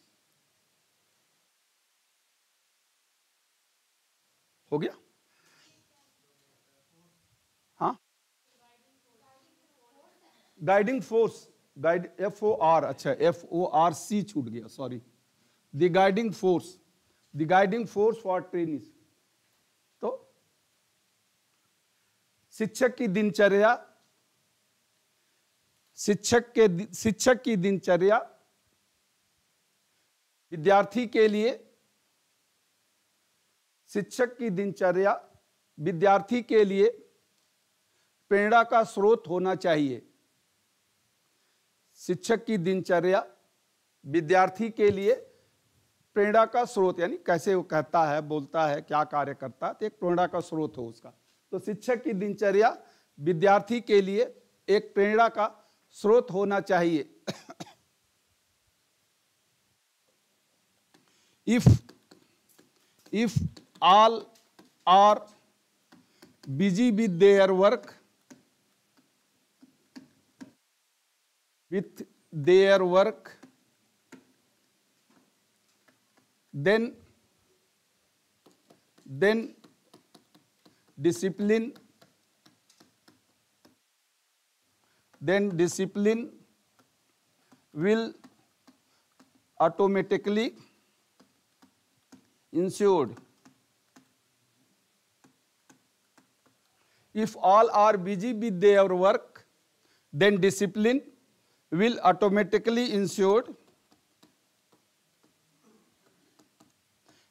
हो गया? हाँ, गाइडिंग फोर्स, FOR, अच्छा FORC छूट गया, sorry. The guiding force for trainees. तो शिक्षक की दिनचर्या विद्यार्थी के लिए प्रेरणा का स्रोत होना चाहिए. शिक्षक की दिनचर्या विद्यार्थी के लिए प्रेरणा का स्रोत यानी कैसे वो कहता है, बोलता है, क्या कार्य करता है, तो एक प्रेरणा का स्रोत हो उसका. तो शिक्षक की दिनचर्या विद्यार्थी के लिए एक प्रेरणा का स्रोत होना चाहिए. If all are busy with their work, with their work, then discipline will automatically ensued. If all are busy with their work, then discipline will automatically ensued.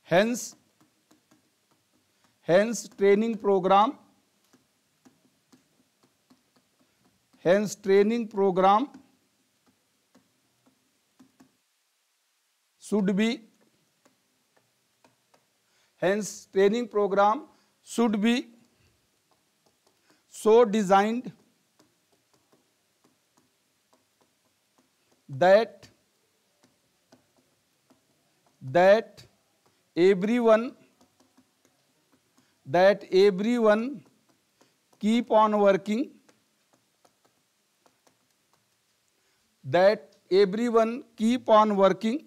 Hence training program should be so designed that everyone keep on working,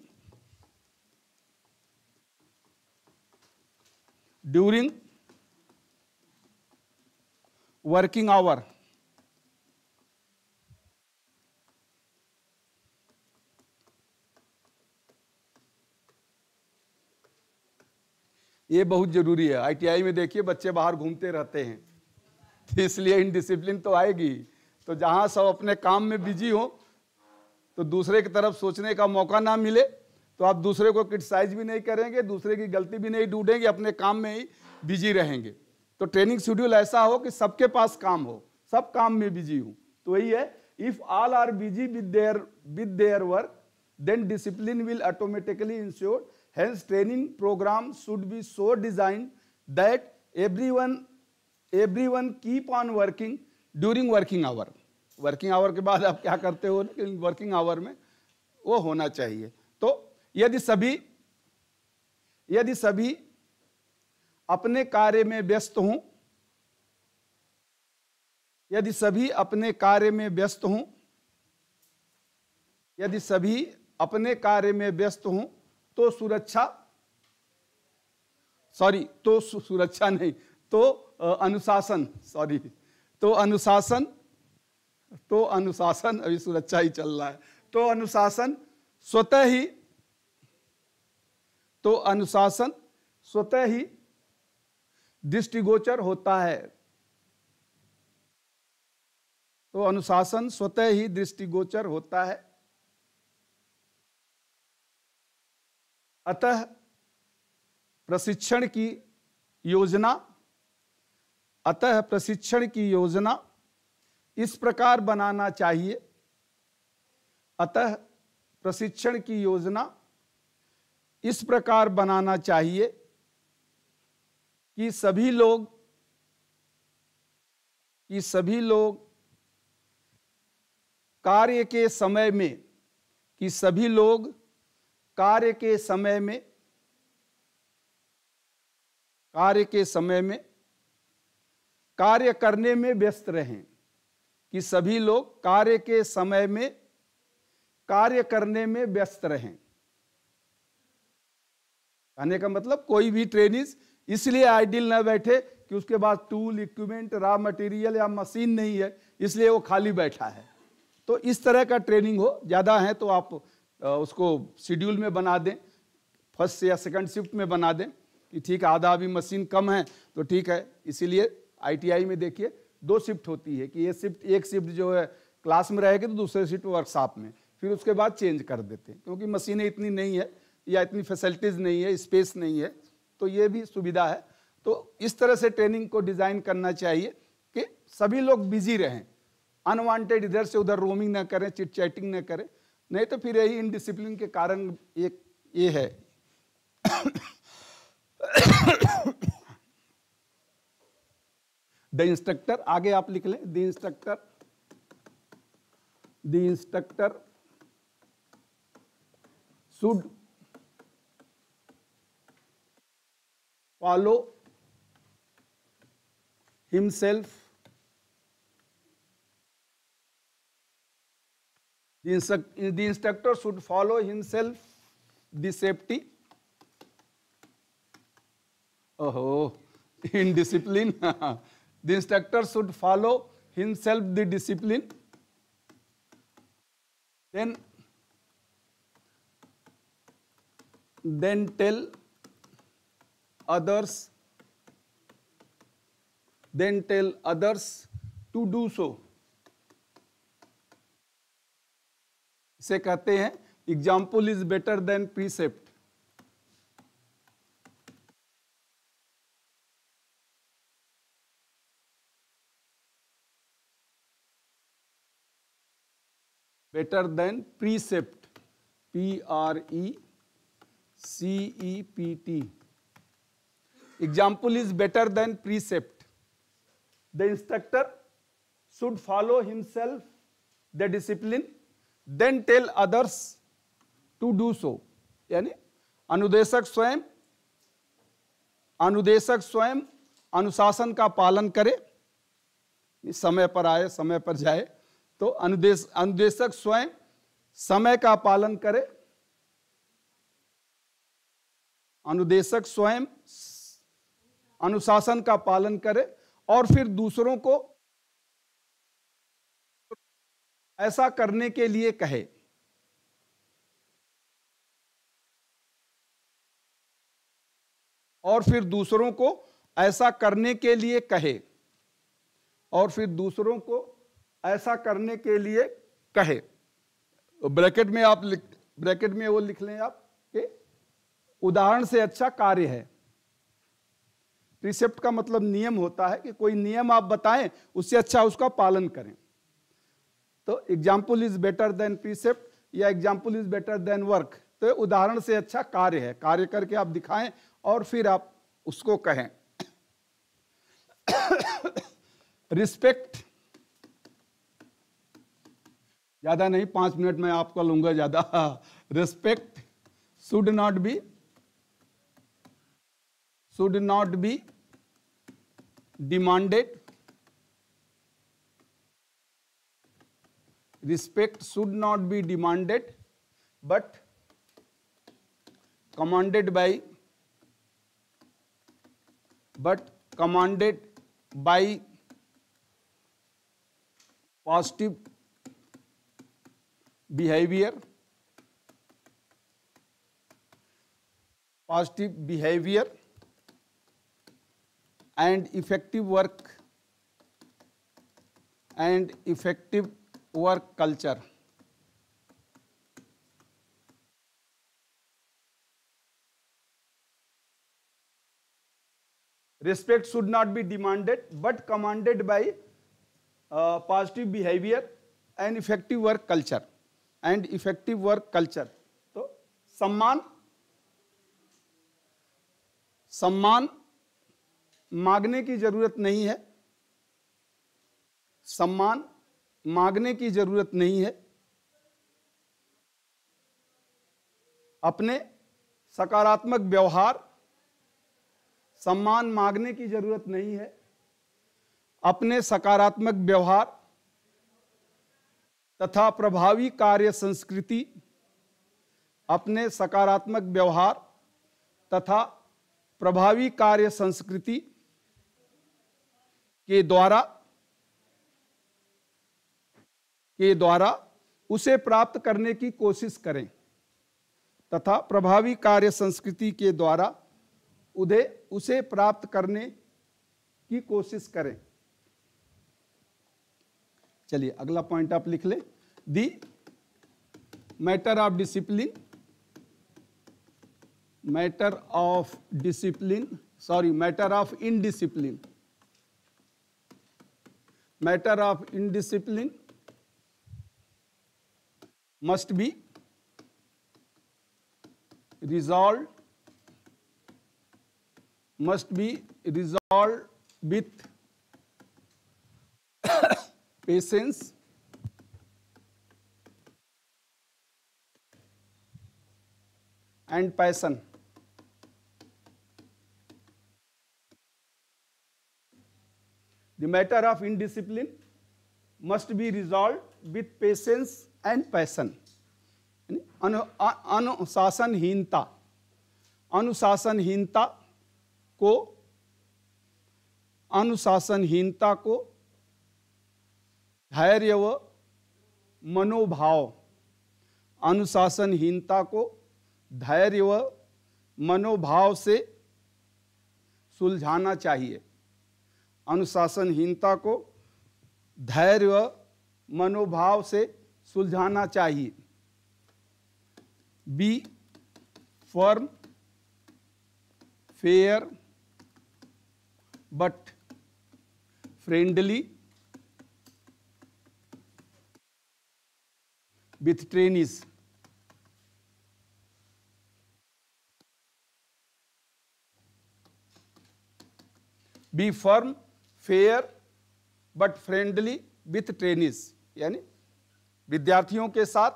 during working hour. ये बहुत जरूरी है। ITI में देखिए बच्चे बाहर घूमते रहते हैं, तो इसलिए इनडिसिप्लिन तो आएगी। तो जहां सब अपने काम में बिजी हो तो दूसरे की तरफ सोचने का मौका ना मिले, तो आप दूसरे को क्रिटिसाइज भी नहीं करेंगे, दूसरे की गलती भी नहीं ढूंढेंगे, अपने काम में ही बिजी रहेंगे। तो ट्रेनिंग शेड्यूल ऐसा हो कि सबके पास काम हो, सब काम में बिजी हो। तो वही है, if all are busy with their work, then discipline will automatically ensure. Hence training program should be so designed that everyone keep on working during working hour. Working hour के बाद आप क्या करते हो, लेकिन वर्किंग आवर में वो होना चाहिए। तो यदि सभी अपने कार्य में व्यस्त हों, यदि सभी अपने कार्य में व्यस्त हों, तो अनुशासन अभी सुरक्षा ही चल रहा है। तो अनुशासन स्वतः ही दृष्टिगोचर होता है। तो अनुशासन स्वतः ही दृष्टिगोचर होता है। अतः प्रशिक्षण की योजना इस प्रकार बनाना चाहिए। कि सभी लोग कार्य के समय में कार्य करने में व्यस्त रहें। कि सभी लोग कार्य के समय में कार्य करने में व्यस्त रहें। कहने का मतलब कोई भी ट्रेनिज इसलिए आइडियल न बैठे कि उसके पास टूल, इक्विपमेंट, रॉ मटेरियल या मशीन नहीं है, इसलिए वो खाली बैठा है। तो इस तरह का ट्रेनिंग हो। ज़्यादा है तो आप उसको शेड्यूल में बना दें, फर्स्ट या सेकंड शिफ्ट में बना दें कि ठीक है, आधा अभी मशीन कम है तो ठीक है। इसीलिए आईटीआई में देखिए 2 शिफ्ट होती है कि एक शिफ्ट जो है क्लास में रहेगी, तो दूसरे शिफ्ट वर्कशॉप में, फिर उसके बाद चेंज कर देते हैं, क्योंकि मशीनें इतनी नहीं है या इतनी फैसिलिटीज़ नहीं है, स्पेस नहीं है, तो ये भी सुविधा है। तो इस तरह से ट्रेनिंग को डिज़ाइन करना चाहिए कि सभी लोग बिजी रहें, अनवांटेड इधर से उधर रोमिंग ना करें, चिट चैटिंग ना करें, नहीं तो फिर यही इनडिसिप्लिन के कारण एक ये है। द इंस्ट्रक्टर, आगे आप लिख लें, the instructor should follow himself The instructor should follow himself the safety. Oh, in discipline. The instructor should follow himself the discipline. Then tell others. Then tell others to do so. इसे कहते हैं example is better than precept. Better than precept. PRECEPT. Example is better than precept. The instructor should follow himself the discipline, then tell others to do so. यानी अनुदेशक स्वयं अनुशासन का पालन करे, समय पर आए समय पर जाए. तो अनुदेशक स्वयं समय का पालन करे, अनुदेशक स्वयं अनुशासन का पालन करे और फिर दूसरों को ऐसा करने के लिए कहे. और फिर दूसरों को ऐसा करने के लिए कहे. और फिर दूसरों को ऐसा करने के लिए कहे. ब्रैकेट में वो लिख लें आप कि उदाहरण से अच्छा कार्य है. प्रीसेप्ट का मतलब नियम होता है कि कोई नियम आप बताएं, उससे अच्छा उसका पालन करें. तो example is better than precept या example is better than work. तो उदाहरण से अच्छा कार्य है. कार्य करके आप दिखाएं और फिर आप उसको कहें. रिस्पेक्ट, ज्यादा नहीं, 5 मिनट में आपका लूंगा ज्यादा. Respect should not be demanded. Respect should not be demanded but commanded by positive behavior. And effective work culture. Respect should not be demanded but commanded by positive behavior and effective work culture. तो सम्मान मांगने की जरूरत नहीं है. सम्मान मांगने की जरूरत नहीं है. अपने सकारात्मक व्यवहार, सम्मान मांगने की जरूरत नहीं है. अपने सकारात्मक व्यवहार तथा प्रभावी कार्य संस्कृति, अपने सकारात्मक व्यवहार तथा प्रभावी कार्य संस्कृति के द्वारा उसे प्राप्त करने की कोशिश करें. तथा प्रभावी कार्य संस्कृति के द्वारा उसे प्राप्त करने की कोशिश करें. चलिए अगला पॉइंट आप लिख लें. The matter of discipline, matter of indiscipline. Matter of indiscipline must be resolved with patience and passion. The matter of indiscipline must be resolved with patience and passion. अनुशासनहीनता, अनुशासनहीनता को धैर्य व मनोभाव, अनुशासनहीनता को धैर्य व मनोभाव से सुलझाना चाहिए। अनुशासनहीनता को धैर्य व मनोभाव से सुलझाना चाहिए। Be firm, fair but friendly with trainees. Be firm, fair but friendly with trainees, यानी विद्यार्थियों के साथ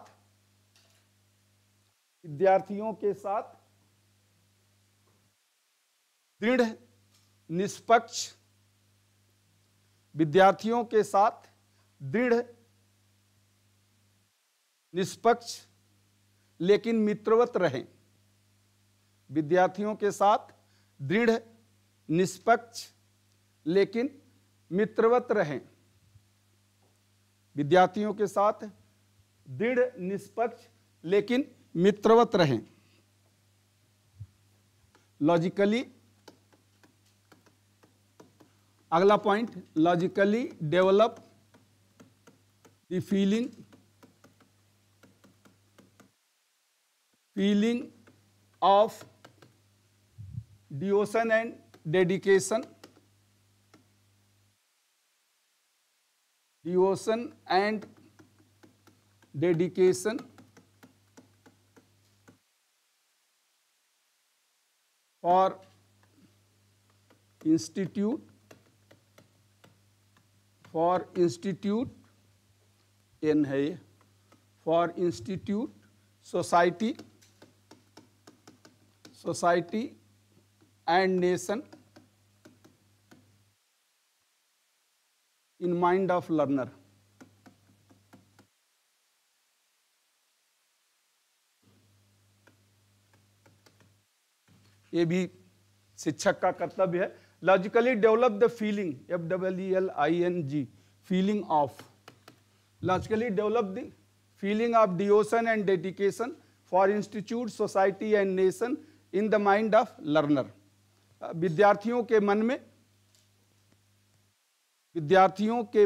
दृढ़ निष्पक्ष, विद्यार्थियों के साथ दृढ़ निष्पक्ष लेकिन मित्रवत रहें। विद्यार्थियों के साथ दृढ़ निष्पक्ष लेकिन मित्रवत रहें। विद्यार्थियों के साथ दृढ़ निष्पक्ष लेकिन मित्रवत रहें। लॉजिकली, अगला point, logically develop the feeling of devotion and dedication, devotion and dedication for institute, एन है ये, for institute, society and nation in mind of learner. ये भी शिक्षक का कर्तव्य है। Logically develop the feeling, FEELING, feeling of, logically develop the feeling of devotion and dedication for institute, society and nation in the mind of learner. विद्यार्थियों के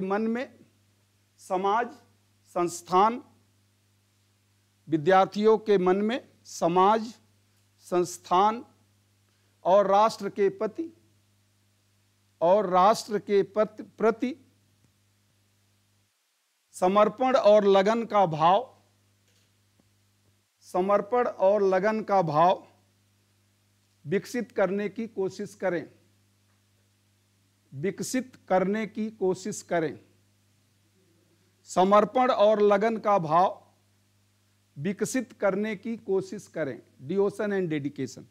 मन में समाज, संस्थान, विद्यार्थियों के मन में समाज, संस्थान और राष्ट्र के प्रति समर्पण और लगन का भाव विकसित करने की कोशिश करें। समर्पण और लगन का भाव विकसित करने की कोशिश करें। डिवोशन एंड डेडिकेशन,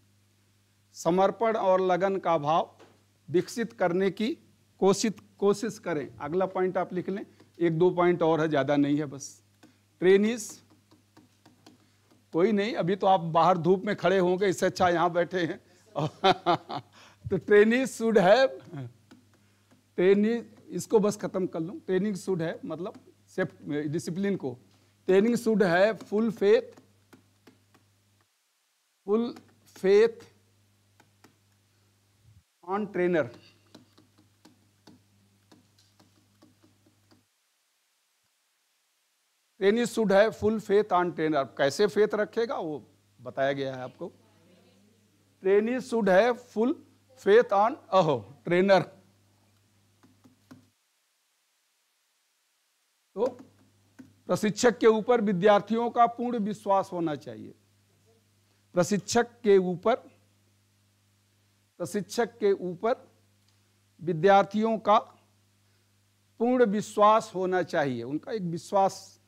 समर्पण और लगन का भाव विकसित करने की कोशिश करें। अगला पॉइंट आप लिख लें, 1-2 पॉइंट और है, ज्यादा नहीं है बस। ट्रेनीज, कोई नहीं, अभी तो आप बाहर धूप में खड़े होंगे, इससे अच्छा यहाँ बैठे हैं। तो ट्रेनीज शुड हैव, ट्रेनिंग, इसको बस खत्म कर लूँ। ट्रेनिंग शुड है मतलब डिसिप्लिन को, ट्रेनिंग शुड है full faith on trainer. Training should है फुल फेथ ऑन ट्रेनर। कैसे फेथ रखेगा वो बताया गया है आपको। ट्रेनिंग शुड है फुल फेथ ऑन ट्रेनर। तो प्रशिक्षक के ऊपर विद्यार्थियों का पूर्ण विश्वास होना चाहिए। प्रशिक्षक के ऊपर विद्यार्थियों का पूर्ण विश्वास होना चाहिए। उनका एक विश्वास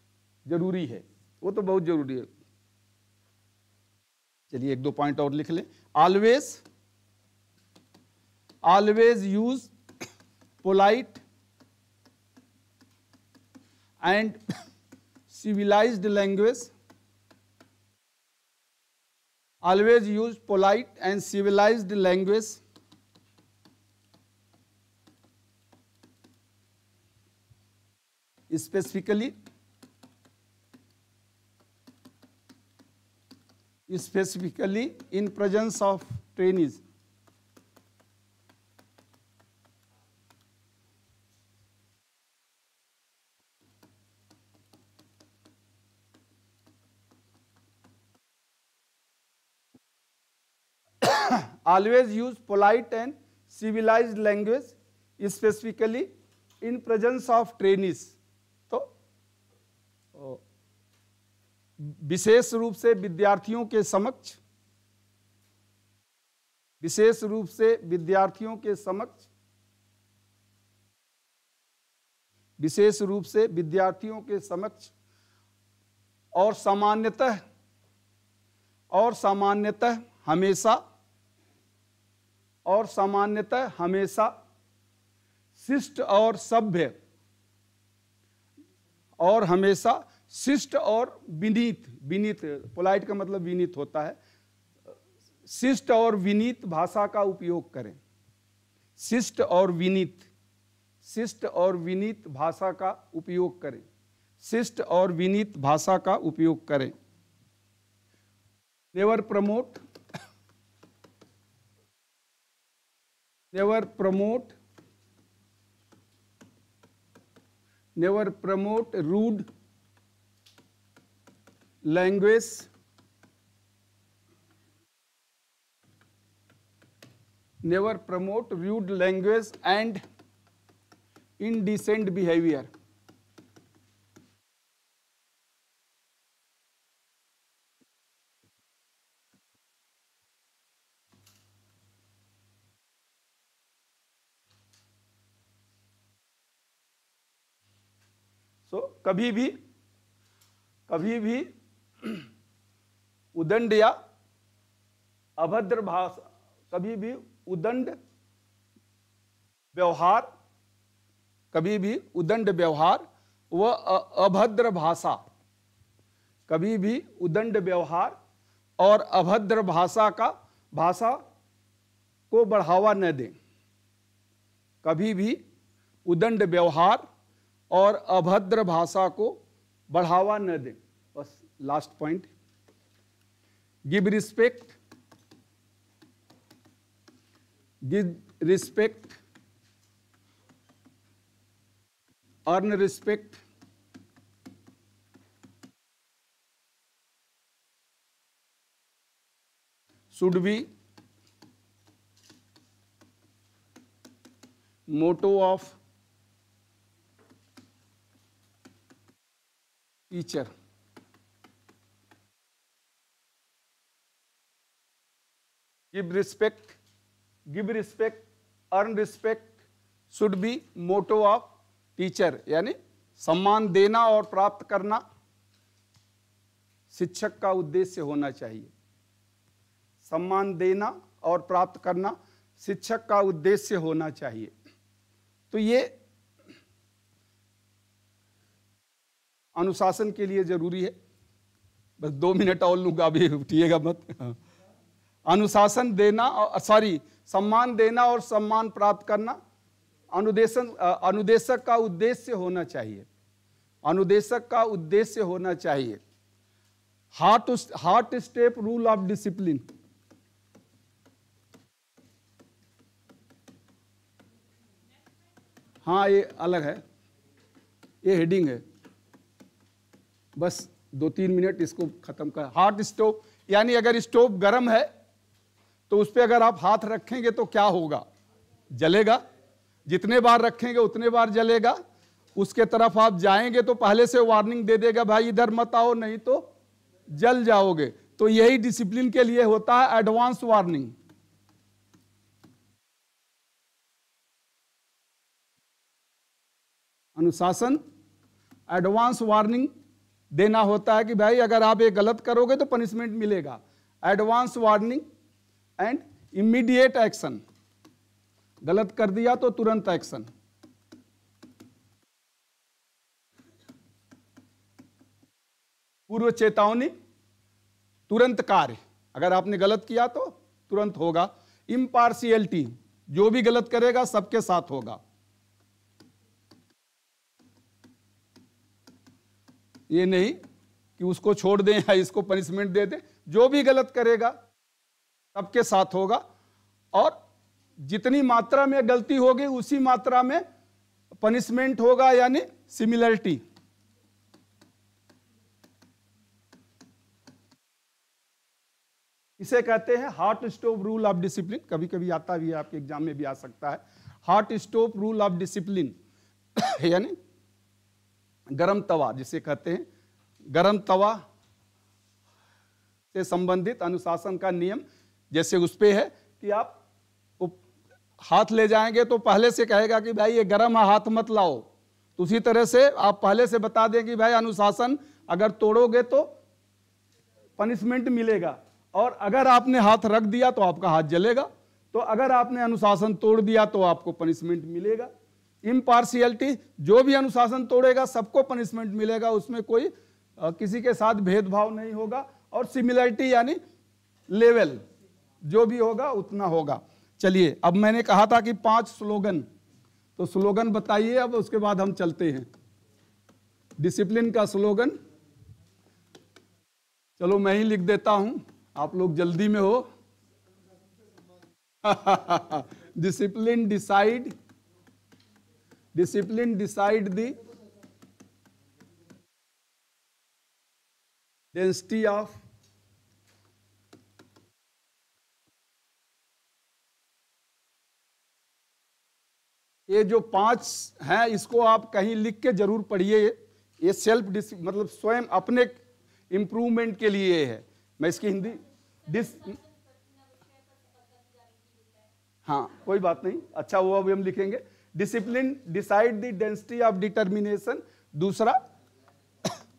जरूरी है, वो तो बहुत जरूरी है। चलिए 1-2 पॉइंट और लिख लें। Always use polite and civilized language, always use polite and civilized language, specifically in presence of trainees. Always use polite and civilized language, specifically in presence of trainees. तो विशेष रूप से विद्यार्थियों के समक्ष, विशेष रूप से विद्यार्थियों के समक्ष, विशेष रूप से विद्यार्थियों के समक्ष और सामान्यतः हमेशा शिष्ट और सभ्य और हमेशा शिष्ट और विनीत, पोलाइट का मतलब विनीत होता है, शिष्ट और विनीत भाषा का उपयोग करें, शिष्ट और विनीत भाषा का उपयोग करें, शिष्ट और विनीत भाषा का उपयोग करें। Never promote rude language, never promote rude language and indecent behavior. So, कभी भी उदंड या अभद्र भाषा, कभी भी उदंड व्यवहार व अभद्र भाषा, कभी भी उदंड व्यवहार और अभद्र भाषा को बढ़ावा न दें, कभी भी उदंड व्यवहार और अभद्र भाषा को बढ़ावा न दें। बस last point, give respect, earn respect, should be motto of teacher. Give respect, earn respect should be motto of teacher, यानी सम्मान देना और प्राप्त करना शिक्षक का उद्देश्य होना चाहिए। सम्मान देना और प्राप्त करना शिक्षक का उद्देश्य होना चाहिए। तो ये अनुशासन के लिए जरूरी है। बस 2 मिनट और लूंगा, अभी उठिएगा मत। अनुशासन देना, सम्मान देना और सम्मान प्राप्त करना अनुदेशक का उद्देश्य होना चाहिए, अनुदेशक का उद्देश्य होना चाहिए। Heart step rule of discipline, हाँ ये अलग है, ये हेडिंग है। बस 2-3 मिनट इसको खत्म कर। हार्ट स्टोव, यानी अगर स्टोव गर्म है तो उस पर अगर आप हाथ रखेंगे तो क्या होगा? जलेगा। जितने बार रखेंगे उतने बार जलेगा। उसके तरफ आप जाएंगे तो पहले से वार्निंग दे देगा, भाई इधर मत आओ नहीं तो जल जाओगे। तो यही डिसिप्लिन के लिए होता है एडवांस वार्निंग। अनुशासन एडवांस वार्निंग देना होता है कि भाई अगर आप ये गलत करोगे तो पनिशमेंट मिलेगा। Advance warning and immediate action, गलत कर दिया तो तुरंत एक्शन। पूर्व चेतावनी, तुरंत कार्य, अगर आपने गलत किया तो तुरंत होगा। इम्पार्शियलिटी, जो भी गलत करेगा सबके साथ होगा। ये नहीं कि उसको छोड़ दें या इसको पनिशमेंट दे दें, जो भी गलत करेगा सबके साथ होगा, और जितनी मात्रा में गलती होगी उसी मात्रा में पनिशमेंट होगा, यानी सिमिलरिटी। इसे कहते हैं hot stove rule of discipline. कभी कभी आता भी है, आपके एग्जाम में भी आ सकता है, hot stove rule of discipline यानी गरम तवा, जिसे कहते हैं गरम तवा से संबंधित अनुशासन का नियम। जैसे उस पे है कि आप हाथ ले जाएंगे तो पहले से कहेगा कि भाई ये गरम है, हाथ मत लाओ। तो उसी तरह से आप पहले से बता दें कि भाई अनुशासन अगर तोड़ोगे तो पनिशमेंट मिलेगा, और अगर आपने हाथ रख दिया तो आपका हाथ जलेगा। तो अगर आपने अनुशासन तोड़ दिया तो आपको पनिशमेंट मिलेगा। इम्पार्शियलिटी, जो भी अनुशासन तोड़ेगा सबको पनिशमेंट मिलेगा, उसमें कोई किसी के साथ भेदभाव नहीं होगा। और सिमिलरिटी यानी लेवल, जो भी होगा उतना होगा। चलिए, अब मैंने कहा था कि 5 स्लोगन, तो स्लोगन बताइए अब, उसके बाद हम चलते हैं। डिसिप्लिन का स्लोगन, चलो मैं ही लिख देता हूं, आप लोग जल्दी में हो। Discipline decide the density of ये जो 5 हैं इसको आप कहीं लिख के जरूर पढ़िए। ये सेल्फ मतलब स्वयं अपने इंप्रूवमेंट के लिए है। मैं इसकी हिंदी हाँ कोई बात नहीं, अच्छा वो अभी हम लिखेंगे। Discipline decide the density of determination. दूसरा,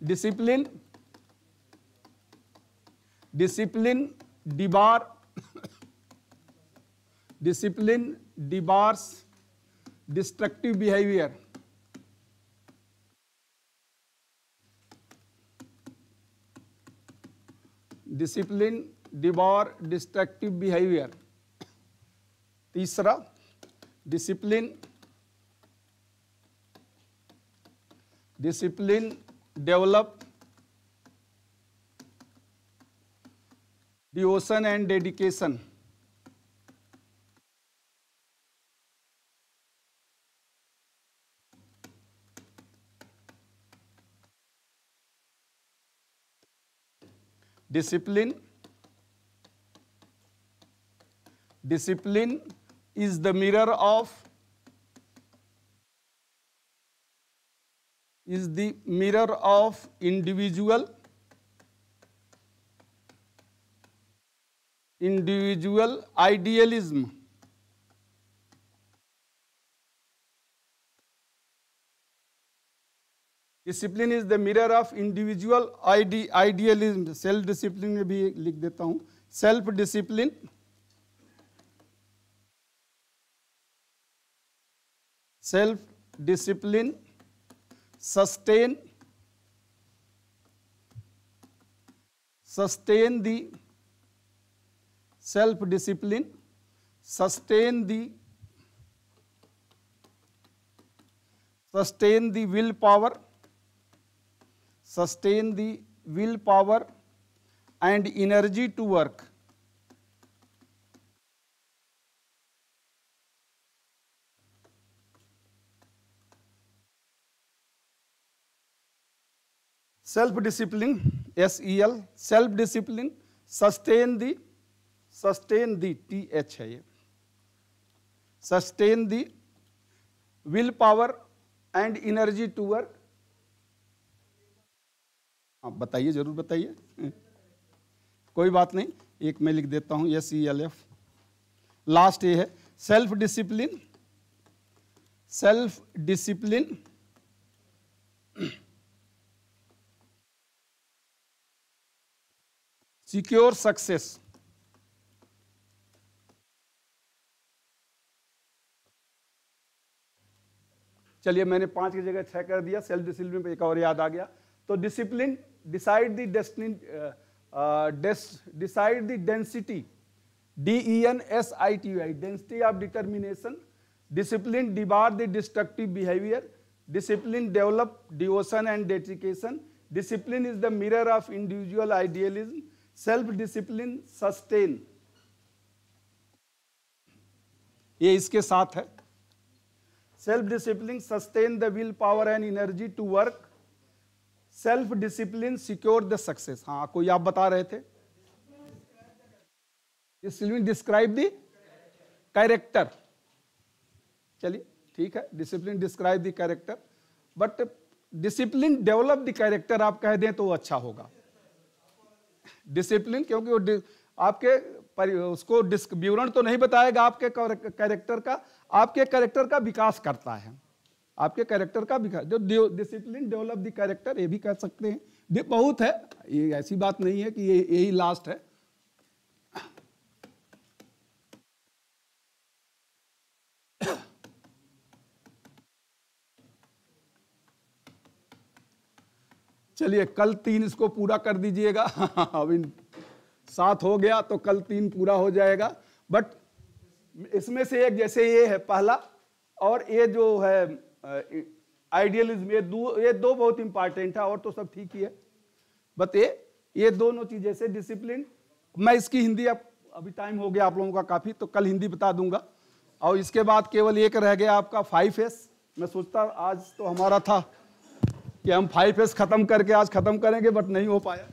discipline debars destructive behaviour. Discipline debar destructive behaviour. तीसरा, discipline develop devotion and dedication. Discipline is the mirror of individual idealism. Discipline is the mirror of individual idealism. Self discipline में भी लिख देता हूं, self discipline sustain the self-discipline sustain the willpower and energy to work. Self-discipline, SEL, self-discipline, sustain the TH है ये, sustain the willpower and energy to work. आप बताइए, जरूर बताइए, कोई बात नहीं, एक मैं लिख देता हूं SELF। लास्ट ये है सेल्फ डिसिप्लिन सिक्योर सक्सेस। चलिए, मैंने 5 की जगह 6 कर दिया। सेल्फ डिसिप्लिन पे एक और याद आ गया। तो discipline decide the destiny, decide the density, DENSITY, density of determination. Discipline debar the destructive behavior. Discipline develop devotion and dedication. Discipline is the mirror of individual idealism. Self-discipline sustain. ये इसके साथ है. Self-discipline sustain the willpower and energy to work. Self-discipline secure the success. हाँ, कोई आप बता रहे थे. Discipline describe the character. चलिए ठीक है, discipline describe the character, but discipline develop the character आप कह दें तो अच्छा होगा. डिसिप्लिन, क्योंकि वो आपके उसको विवरण तो नहीं बताएगा आपके कैरेक्टर का, आपके कैरेक्टर का विकास करता है. आपके कैरेक्टर का विकास, जो डिसिप्लिन डेवलप द कैरेक्टर, ये भी कह सकते हैं. बहुत है, ये ऐसी बात नहीं है कि ये यही लास्ट है. चलिए कल 3 इसको पूरा कर दीजिएगा. अब इन 7 हो गया तो कल 3 पूरा हो जाएगा. बट इसमें से एक, जैसे ये है पहला, और ये जो है आइडियलिज्म, ये दो बहुत इंपॉर्टेंट है, और तो सब ठीक ही है. बट ये दोनों चीजें से डिसिप्लिन, मैं इसकी हिंदी, अभी टाइम हो गया आप लोगों का काफी, तो कल हिंदी बता दूंगा. और इसके बाद केवल एक रह गया आपका 5S. मैं सोचता आज तो हमारा था कि हम 5S खत्म करके आज खत्म करेंगे, बट नहीं हो पाया.